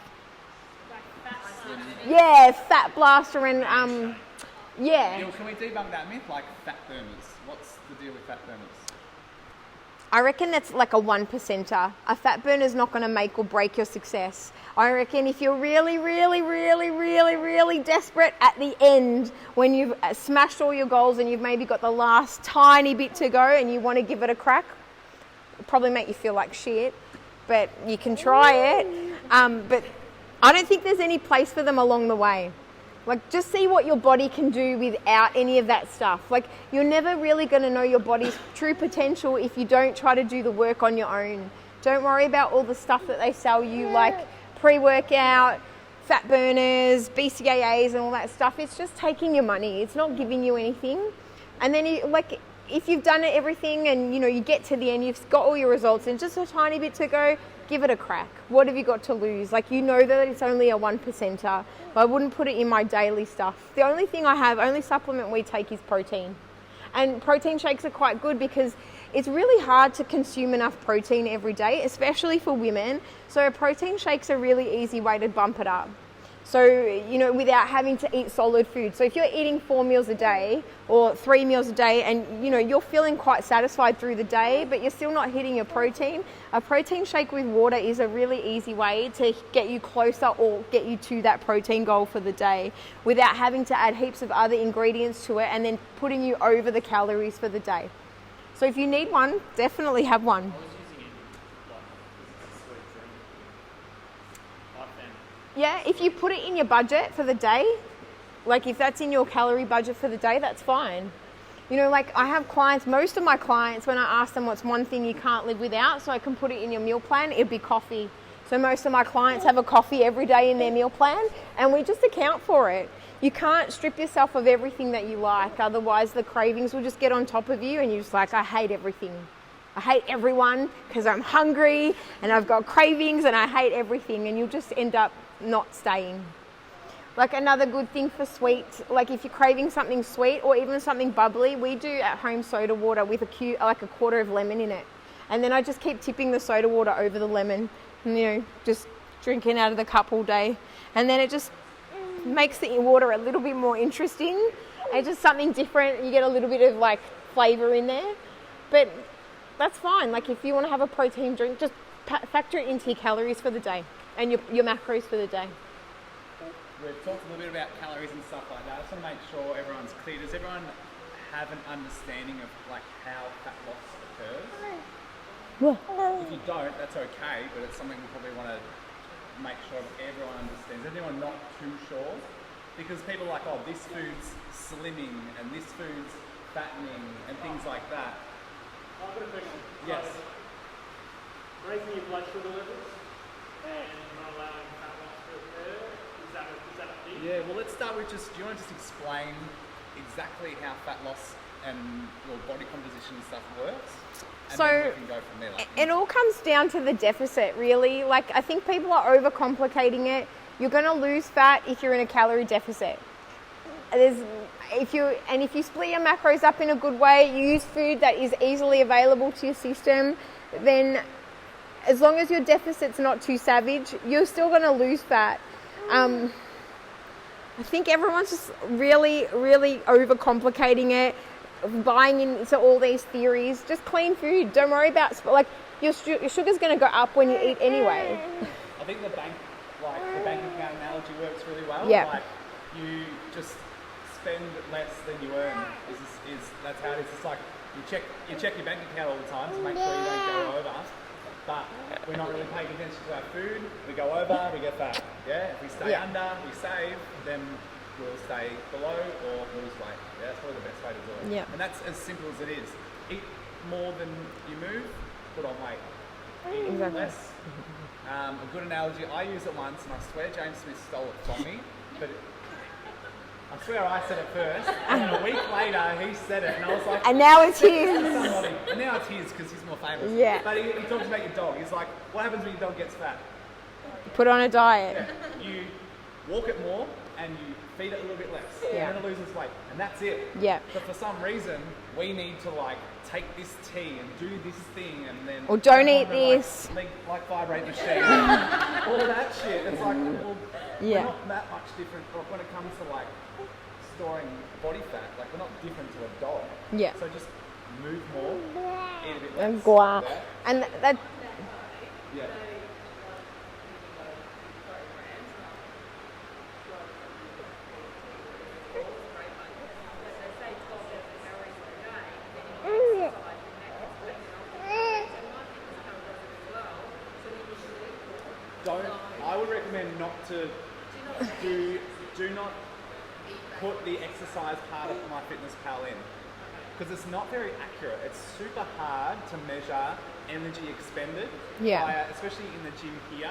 Yeah, Fat Blaster and yeah. Neil, can we debunk that myth? Like fat burners. What's the deal with fat burners? I reckon that's like a 1%er. A fat burner is not going to make or break your success. I reckon if you're really, really, really, really, really desperate at the end, when you've smashed all your goals and you've maybe got the last tiny bit to go and you want to give it a crack, it'll probably make you feel like shit, but you can try it. But I don't think there's any place for them along the way. Like, just see what your body can do without any of that stuff. Like, you're never really going to know your body's true potential if you don't try to do the work on your own. Don't worry about all the stuff that they sell you, like pre-workout, fat burners, BCAAs and all that stuff. It's just taking your money. It's not giving you anything. And then, if you've done everything and, you get to the end, you've got all your results and just a tiny bit to go, give it a crack. What have you got to lose? Like, that it's only a 1%er. I wouldn't put it in my daily stuff. The only supplement we take is protein. And protein shakes are quite good because it's really hard to consume enough protein every day, especially for women. So protein shakes are a really easy way to bump it up. So, without having to eat solid food. So if you're eating 4 meals a day or 3 meals a day and, you're feeling quite satisfied through the day, but you're still not hitting your protein, a protein shake with water is a really easy way to get you closer or get you to that protein goal for the day without having to add heaps of other ingredients to it and then putting you over the calories for the day. So if you need one, definitely have one. Yeah, if you put it in your budget for the day, like if that's in your calorie budget for the day, that's fine. I have clients, most of my clients, when I ask them what's one thing you can't live without, so I can put it in your meal plan, it'd be coffee. So most of my clients have a coffee every day in their meal plan, and we just account for it. You can't strip yourself of everything that you like, otherwise the cravings will just get on top of you and you're just like, I hate everything. I hate everyone because I'm hungry and I've got cravings and I hate everything, and you'll just end up not staying. Like, another good thing for sweet, like if you're craving something sweet or even something bubbly, we do at home soda water with a quarter of lemon in it, and then I just keep tipping the soda water over the lemon and just drinking out of the cup all day, and then it just makes the water a little bit more interesting. It's just something different. You get a little bit of like flavor in there, but that's fine. Like, if you want to have a protein drink, just factor it into your calories for the day and your macros for the day. We've talked a little bit about calories and stuff like that. I just want to make sure everyone's clear. Does everyone have an understanding of like how fat loss occurs? If you don't, that's okay, but it's something we probably want to make sure everyone understands. Is anyone not too sure? Because people are like, oh, this food's slimming and this food's fattening and things like that. I've got a question. Yes. Raising your blood sugar levels and not allowing fat loss to occur, is that a thing? Yeah, well, let's start with do you want to just explain exactly how fat loss and your body composition and stuff works? And then we can go from there. It all comes down to the deficit, really. Like, I think people are overcomplicating it. You're going to lose fat if you're in a calorie deficit. If you split your macros up in a good way, you use food that is easily available to your system, then as long as your deficit's not too savage, you're still going to lose fat. I think everyone's just really, really overcomplicating it, buying into all these theories. Just clean food. Don't worry about, your sugar's going to go up when you eat anyway. I think the bank account analogy works really well. Yeah. Like, you just spend less than you earn. That's how it is. It's like you check your bank account all the time to make sure you don't go over. But we're not really paying attention to our food. We go over, we get fat. Yeah. If we stay under, we save, then we'll stay below or lose weight. Yeah, that's probably the best way to do it. Yeah. And that's as simple as it is. Eat more than you move, put on weight. Eat less. A good analogy, I used it once and I swear James Smith stole it from me, but I swear I said it first, and then a week later he said it, and I was like... And now it's his. And now it's his because he's more famous. Yeah. But he talks about your dog. He's like, what happens when your dog gets fat? Put on a diet. Yeah. You walk it more and you feed it a little bit less. Yeah. And then it loses weight. And that's it. Yeah. But for some reason, we need to take this tea and do this thing and then... Or don't eat this. Like vibrate the machine. All that shit. It's like, well, Yeah. we're not that much different when it comes to storing body fat. Like, we're not different to a dog. Yeah. So just move more, eat a bit less. And guar. Yeah. And that, Yeah. I would recommend not to do not put the exercise part of MyFitnessPal in, because it's not very accurate. It's super hard to measure energy expended, especially in the gym here.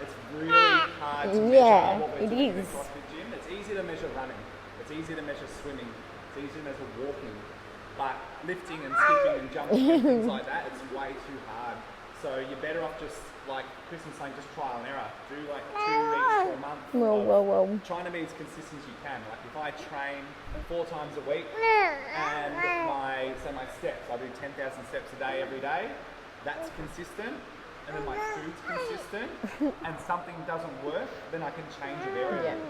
It's really hard to measure what we're doing in the CrossFit gym. It's easy to measure running. It's easy to measure swimming. It's easy to measure walking. But lifting and skipping and jumping and things like that, it's way too hard. So you're better off just, like Krysten's saying, just trial and error. Do like 2 weeks or a month. Trying to be as consistent as you can. Like if I train 4 times a week and my steps, I do 10,000 steps a day every day, that's consistent. And then my food's consistent and something doesn't work, then I can change a variable.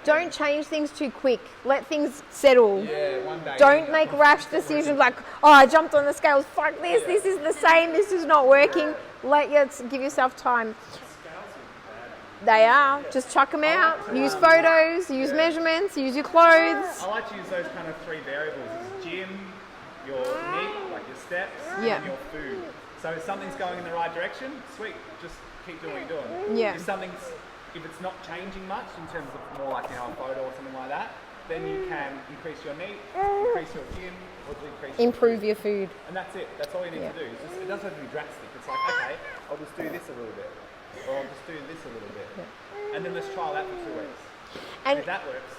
don't change things too quick. Let things settle. Yeah, one day. Don't make rash decisions like, oh, I jumped on the scales, fuck this, this is the same, this is not working. Give yourself time. They are. Just chuck them out. Use photos, use measurements, use your clothes. I like to use those kind of 3 variables. It's gym, your NEAT, like your steps, and your food. So if something's going in the right direction, sweet, just keep doing what you're doing. Yeah. If it's not changing much in terms of more like, a photo or something like that, then you can increase your NEAT, increase your gym, or decrease Improve your food. And that's it. That's all you need to do. It doesn't have to be drastic. It's like, okay, I'll just do this a little bit. Or I'll just do this a little bit. Yeah. And then let's try that for 2 weeks. And if that works,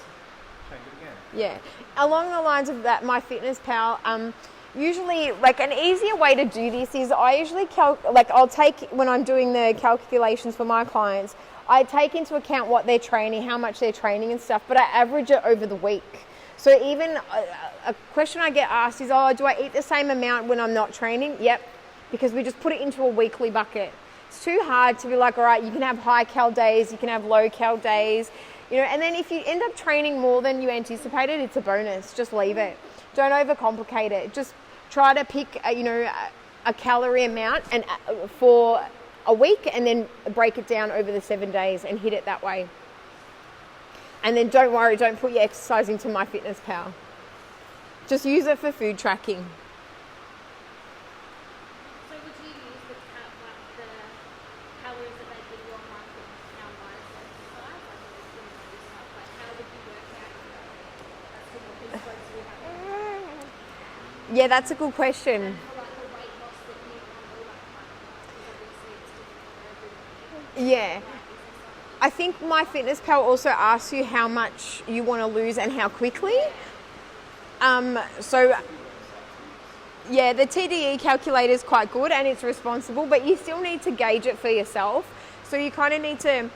change it again. Yeah. Along the lines of that, MyFitnessPal, usually, like an easier way to do this is I usually I'll take, when I'm doing the calculations for my clients, I take into account what they're training, how much they're training and stuff, but I average it over the week. So even a question I get asked is, oh, do I eat the same amount when I'm not training? Yep, because we just put it into a weekly bucket. It's too hard to be like, all right, you can have high cal days, you can have low cal days, and then if you end up training more than you anticipated, it's a bonus. Just leave it. Don't overcomplicate it. Just try to pick, a calorie amount and for a week, and then break it down over the 7 days and hit it that way. And then don't worry, don't put your exercise into MyFitnessPal. Just use it for food tracking. So would you use the calories that they give you on MyFitnessPal minus exercise? Like how would you work out as to what these folks will have? Yeah, that's a good question. For like the weight loss that you want all that kind of stuff, because obviously it's different for everybody. Yeah. I think MyFitnessPal also asks you how much you want to lose and how quickly. The TDE calculator is quite good and it's responsible, but you still need to gauge it for yourself. So you kind of need to,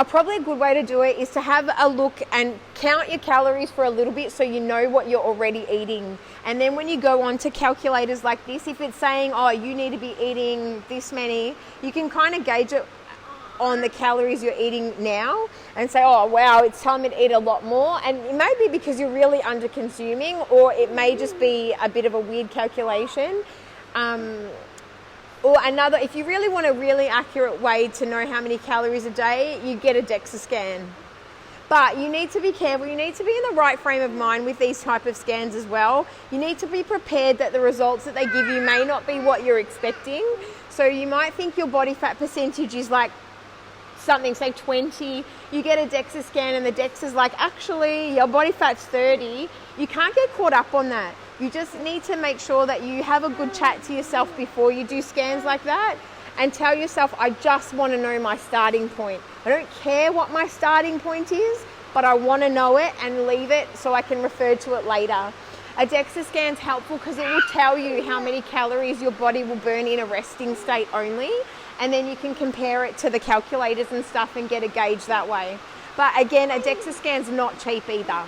probably a good way to do it is to have a look and count your calories for a little bit so you know what you're already eating. And then when you go on to calculators like this, if it's saying, oh, you need to be eating this many, you can kind of gauge it on the calories you're eating now and say, oh wow, it's telling me to eat a lot more. And it may be because you're really under consuming, or it may just be a bit of a weird calculation. Or another, if you really want a really accurate way to know how many calories a day, you get a Dexa scan. But you need to be careful. You need to be in the right frame of mind with these type of scans as well. You need to be prepared that the results that they give you may not be what you're expecting. So you might think your body fat percentage is like something, say 20, you get a Dexa scan and the Dexa's like, actually your body fat's 30. You can't get caught up on that. You just need to make sure that you have a good chat to yourself before you do scans like that and tell yourself, I just want to know my starting point. I don't care what my starting point is, but I want to know it and leave it so I can refer to it later. A Dexa scan's helpful because it will tell you how many calories your body will burn in a resting state only, and then you can compare it to the calculators and stuff and get a gauge that way. But again, a Dexa scan's not cheap either.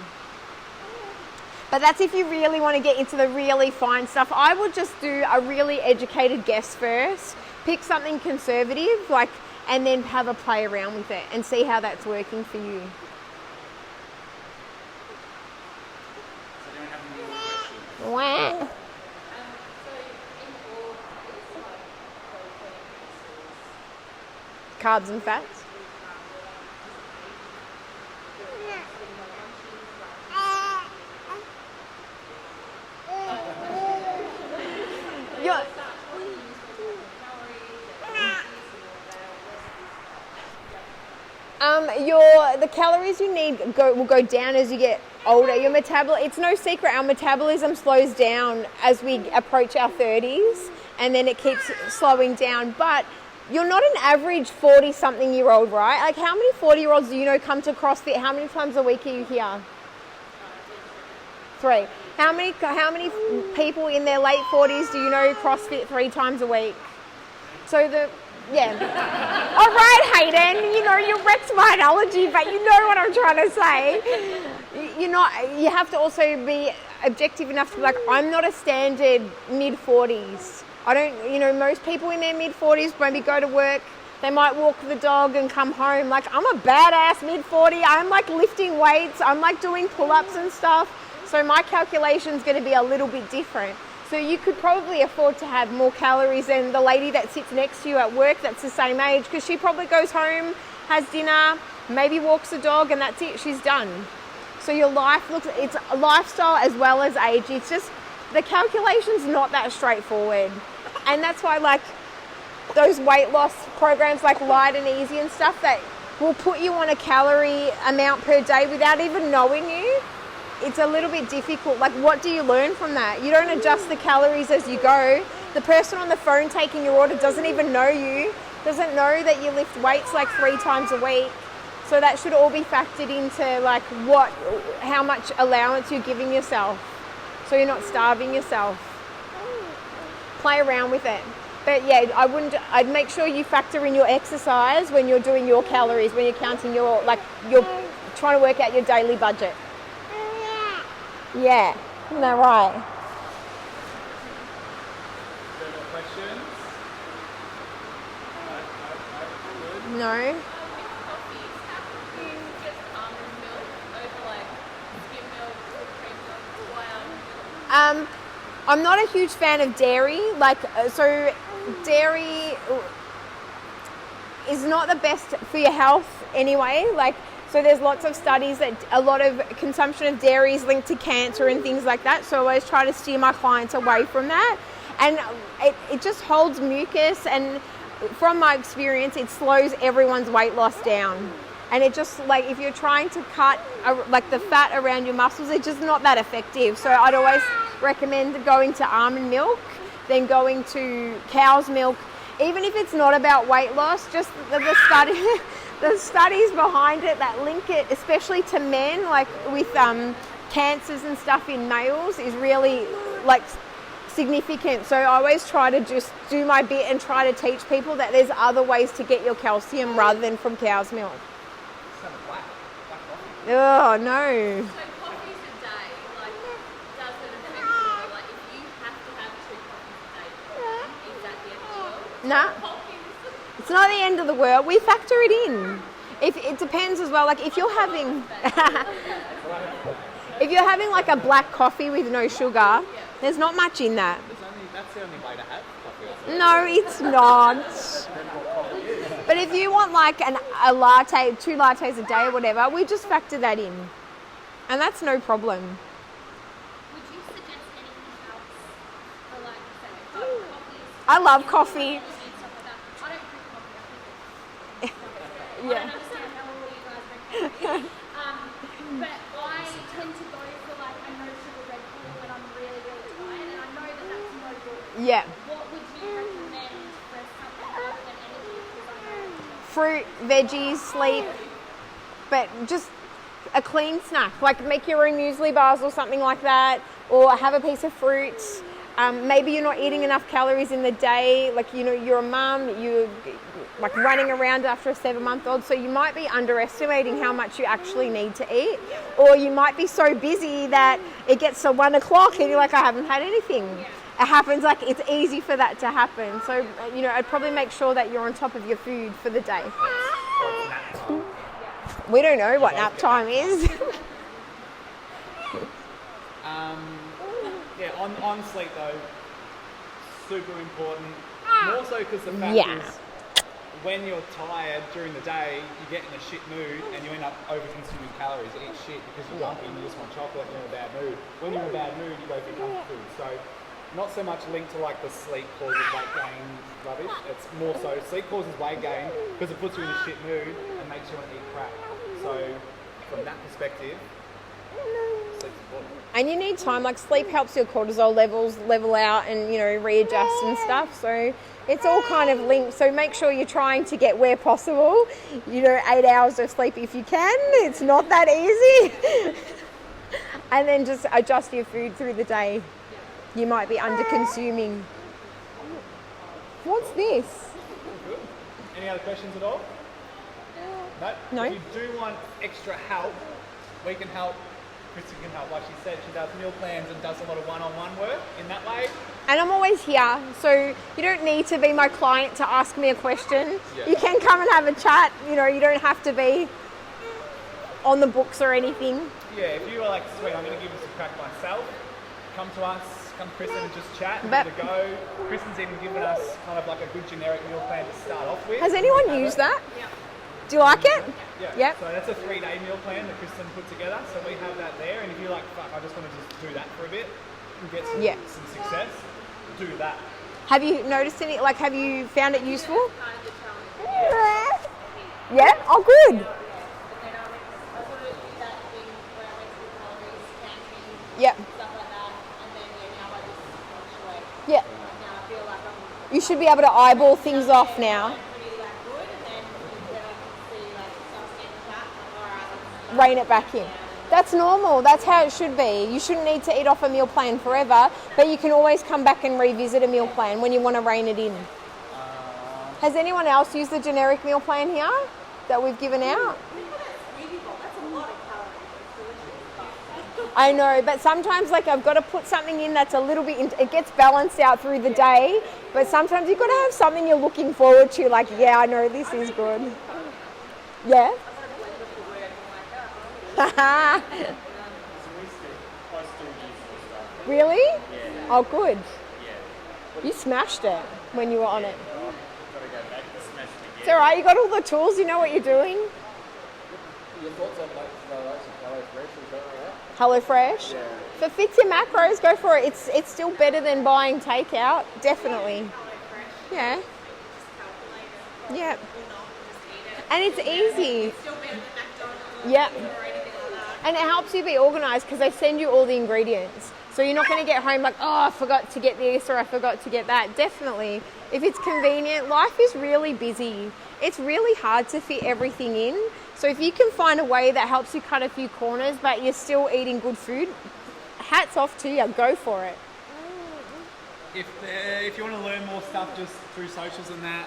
But that's if you really want to get into the really fine stuff. I would just do a really educated guess first, pick something conservative, and then have a play around with it and see how that's working for you. So do you have any more questions? Wow. carbs and fats. You're, the calories you need will go down as you get older. Your it's no secret, our metabolism slows down as we approach our 30s, and then it keeps slowing down. But you're not an average 40-something-year-old, right? Like, how many 40-year-olds do you know come to CrossFit? How many times a week are you here? 3. How many people in their late 40s do you know CrossFit 3 times a week? So yeah. All right, Hayden, you wrecked my analogy, but you know what I'm trying to say. You have to also be objective enough to be like, I'm not a standard mid-40s. I don't, most people in their mid-40s maybe go to work, they might walk the dog and come home. Like, I'm a badass mid-40, I'm like lifting weights, I'm like doing pull-ups and stuff. So my calculation's going to be a little bit different. So you could probably afford to have more calories than the lady that sits next to you at work that's the same age, because she probably goes home, has dinner, maybe walks the dog, and that's it, she's done. So your life it's a lifestyle as well as age. It's just, the calculation's not that straightforward. And that's why, like, those weight loss programs like Light and Easy and stuff that will put you on a calorie amount per day without even knowing you, it's a little bit difficult. Like, what do you learn from that? You don't adjust the calories as you go. The person on the phone taking your order doesn't even know you, doesn't know that you lift weights like 3 times a week. So that should all be factored into, like, how much allowance you're giving yourself, so you're not starving yourself. Play around with it. But yeah, I'd make sure you factor in your exercise when you're doing your calories, when you're counting you're trying to work out your daily budget. Yeah, isn't that right? Further questions? No. I'm not a huge fan of dairy. So dairy is not the best for your health anyway. So there's lots of studies that a lot of consumption of dairy is linked to cancer and things like that. So I always try to steer my clients away from that. And it just holds mucus, and from my experience, it slows everyone's weight loss down. And it just, if you're trying to cut the fat around your muscles, it's just not that effective. So I'd always recommend going to almond milk, then going to cow's milk. Even if it's not about weight loss, just the studies behind it that link it, especially to men, with cancers and stuff in males, is really significant. So I always try to just do my bit and try to teach people that there's other ways to get your calcium rather than from cow's milk. Black coffee. Oh, no. So coffees a day, does it affect you? If you have to have 2 coffees a day, is that the end of the world? Nah. It's not the end of the world. We factor it in. It depends as well. If you're having a black coffee with no sugar, there's not much in that. That's the only way to have coffee. No, it's not. But if you want a latte, 2 lattes a day or whatever, we just factor that in. And that's no problem. Would you suggest anything else for, say, coffees? I love coffee. And stuff like that? I don't drink coffee. I Yeah. don't understand how all you guys drink coffee. But I tend to go for a no sugar Red Bull when I'm really, really tired, and I know that that's no good. Yeah. What would you recommend for something other than energy? Because I know Fruit, veggies, sleep, but just a clean snack. Make your own muesli bars or something like that, or have a piece of fruit. Maybe you're not eating enough calories in the day. You're a mum, you're running around after a 7-month-old, so you might be underestimating how much you actually need to eat. Or you might be so busy that it gets to 1 o'clock and you're like, I haven't had anything. It happens, it's easy for that to happen. So, I'd probably make sure that you're on top of your food for the day. We don't know what nap time is. Yeah, on sleep though, super important. More so because the fact is, when you're tired during the day, you get in a shit mood and you end up over-consuming calories. You eat shit because you're grumpy and you just want chocolate and you're in a bad mood. When you're in a bad mood, you go for comfort food. So not so much linked to like the sleep causes weight gain rubbish. It's more so sleep causes weight gain because it puts you in a shit mood and makes you want to eat crap. So from that perspective, sleep's important. And you need time. Like sleep helps your cortisol levels level out and, you know, readjust and stuff. So it's all kind of linked. So make sure you're trying to get where possible, 8 hours of sleep if you can. It's not that easy. And then just adjust your food through the day. You might be under consuming. What's this? Good. Any other questions at all? No? If you do want extra help, we can help. Krysten can help. Like she said, she does meal plans and does a lot of one-on-one work in that way. And I'm always here, so you don't need to be my client to ask me a question. Yeah. You can come and have a chat. You don't have to be on the books or anything. Yeah, if you are like, sweet, I'm going to give this a crack myself, come to us, come to Krysten and just chat and But- give it a go. Krysten's even given us kind of like a good generic meal plan to start off with. Has anyone used that? Do you like it? Yeah. Yep. So that's a 3-day meal plan that Krysten put together. So we have that there, and if you're like, fuck, I just want to just do that for a bit and get some success, do that. Have you noticed any, have you found it useful? Part of the challenge. Yeah? Oh, good. But then I sort of do that thing where I went through calories, counting, Yep. stuff like that, and then now I just fluctuate. Yeah. Now I feel like I'm You should be able to eyeball things off now. pretty good, and then I can see some standing fat, alright, Rein it back in. That's normal. That's how it should be. You shouldn't need to eat off a meal plan forever, but you can always come back and revisit a meal plan when you want to rein it in. Has anyone else used the generic meal plan here that we've given out? I know, but sometimes I've got to put something in that's a little bit, it gets balanced out through the day, but sometimes you've got to have something you're looking forward to, I know this is good. Yeah? Really? Yeah. Oh, good. Yeah. You smashed it when you were on it. Gotta go back to smash it again. It's all right. You got all the tools. You know what you're doing. Your thoughts on HelloFresh, is that right? HelloFresh. Yeah. If it fits your macros, go for it. It's still better than buying takeout. Definitely. Yeah. Yeah. And it's easy. Yeah. And it helps you be organised because they send you all the ingredients. So you're not going to get home I forgot to get this or I forgot to get that. Definitely. If it's convenient, life is really busy. It's really hard to fit everything in. So if you can find a way that helps you cut a few corners but you're still eating good food, hats off to you. Go for it. If you want to learn more stuff just through socials and that,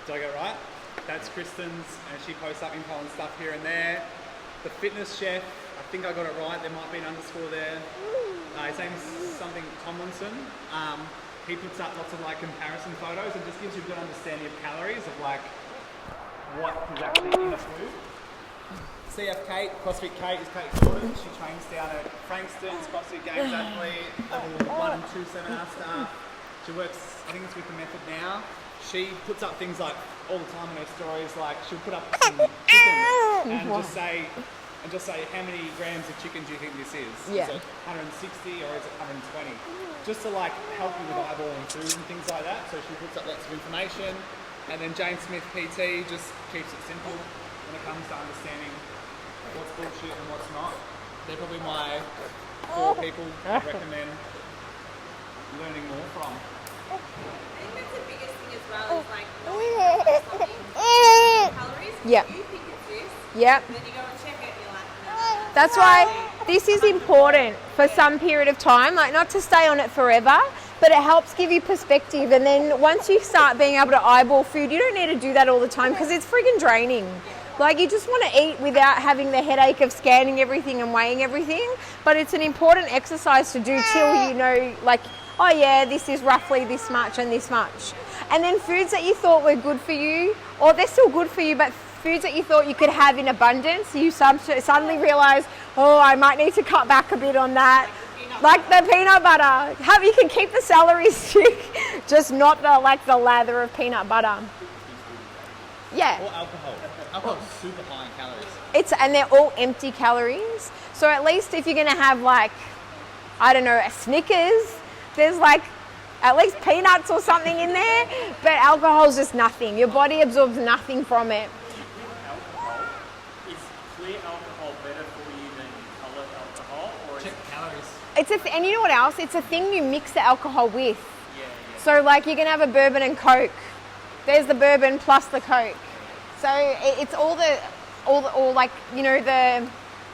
did I get it right? That's Krysten's, and she posts up info and stuff here and there. The fitness chef, I think I got it right. There might be an underscore there. His name's something Tomlinson. He puts up lots of comparison photos and just gives you a good understanding of calories of what is actually in a food. CF Kate, CrossFit Kate is Kate Jordan. She trains down at Frankston's, CrossFit Games athlete, level 1 and 2 seminar staff. She works, I think it's with the method now. She puts up things all the time in her stories, she'll put up some chicken and just say how many grams of chicken do you think this is? Yeah. Is it 160 or is it 120? Just to help you with eyeballing food and things like that. So she puts up lots of information. And then Jane Smith PT just keeps it simple when it comes to understanding what's bullshit and what's not. They're probably my 4 people I recommend learning more from. I think that's the biggest thing as well is knowing calories. Yeah. You think it's this, Yep. then you go and check it and you're like, no. That's why this is important for some period of time, not to stay on it forever, but it helps give you perspective. And then once you start being able to eyeball food, you don't need to do that all the time because it's friggin' draining. You just want to eat without having the headache of scanning everything and weighing everything. But it's an important exercise to do till you know, oh yeah, this is roughly this much and this much. And then foods that you thought were good for you, or they're still good for you, but foods that you thought you could have in abundance, you suddenly realise, oh, I might need to cut back a bit on that. Like the peanut butter. You can keep the celery stick, just not the lather of peanut butter. Yeah. Or alcohol. Alcohol's super high in calories. And they're all empty calories. So at least if you're gonna have like, I don't know, a Snickers, there's like at least peanuts or something in there, but alcohol's just nothing. Your body absorbs nothing from it. Alcohol, is clear alcohol better for you than coloured alcohol? Or is Check calories. And you know what else? It's a thing you mix the alcohol with. yeah. So like you can have a bourbon and Coke. There's the bourbon plus the Coke. So it's all like, you know,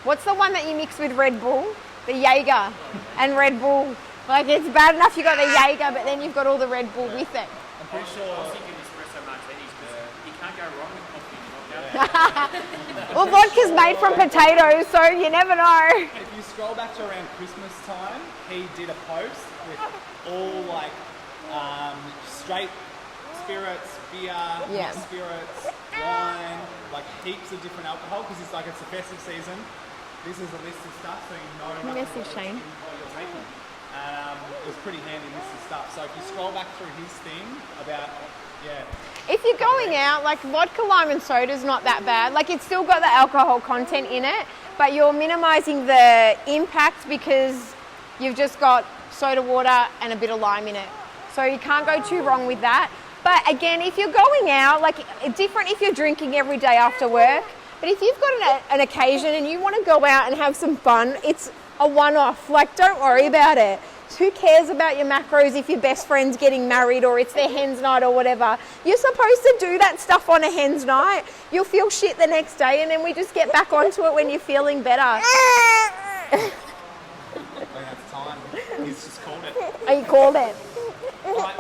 what's the one that you mix with Red Bull? The Jaeger and Red Bull. Like it's bad enough you got the Jaeger, but then you've got all the Red Bull with it. I'm pretty sure. I was thinking espresso martinis because you can't go wrong with coffee and vodka. Well, vodka's made from potatoes, so you never know. If you scroll back to around Christmas time, he did a post with all like straight spirits, beer, Yeah. mixed spirits, wine, like heaps of different alcohol because it's like it's the festive season. This is a list of stuff so you know roughly Message, what Shane. you're taking. It was pretty handy list of stuff. So if you scroll back through his thing about, If you're going out, like vodka, lime and soda is not that bad. Like it's still got the alcohol content in it, but you're minimizing the impact because you've just got soda water and a bit of lime in it. So you can't go too wrong with that. But again, if you're going out, like it's different if you're drinking every day after work, but if you've got an occasion and you want to go out and have some fun, it's a one-off. Like don't worry about it. Who cares about your macros if your best friend's getting married or it's their hen's night or whatever? You're supposed to do that stuff on a hen's night. You'll feel shit the next day and then we just get back onto it when you're feeling better. I think that's time. He's just called it. Oh, you called it. Right,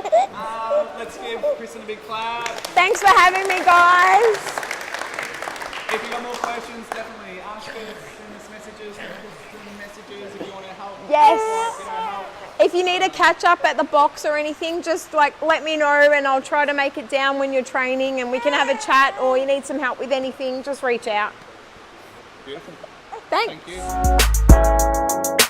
let's give Krysten a big clap. Thanks for having me, guys. If you got more questions, definitely ask us, send us messages, if you want to help. Yes. Help. If you need a catch up at the box or anything, just like let me know and I'll try to make it down when you're training and we can have a chat, or you need some help with anything, just reach out. Beautiful. Thanks. Thank you.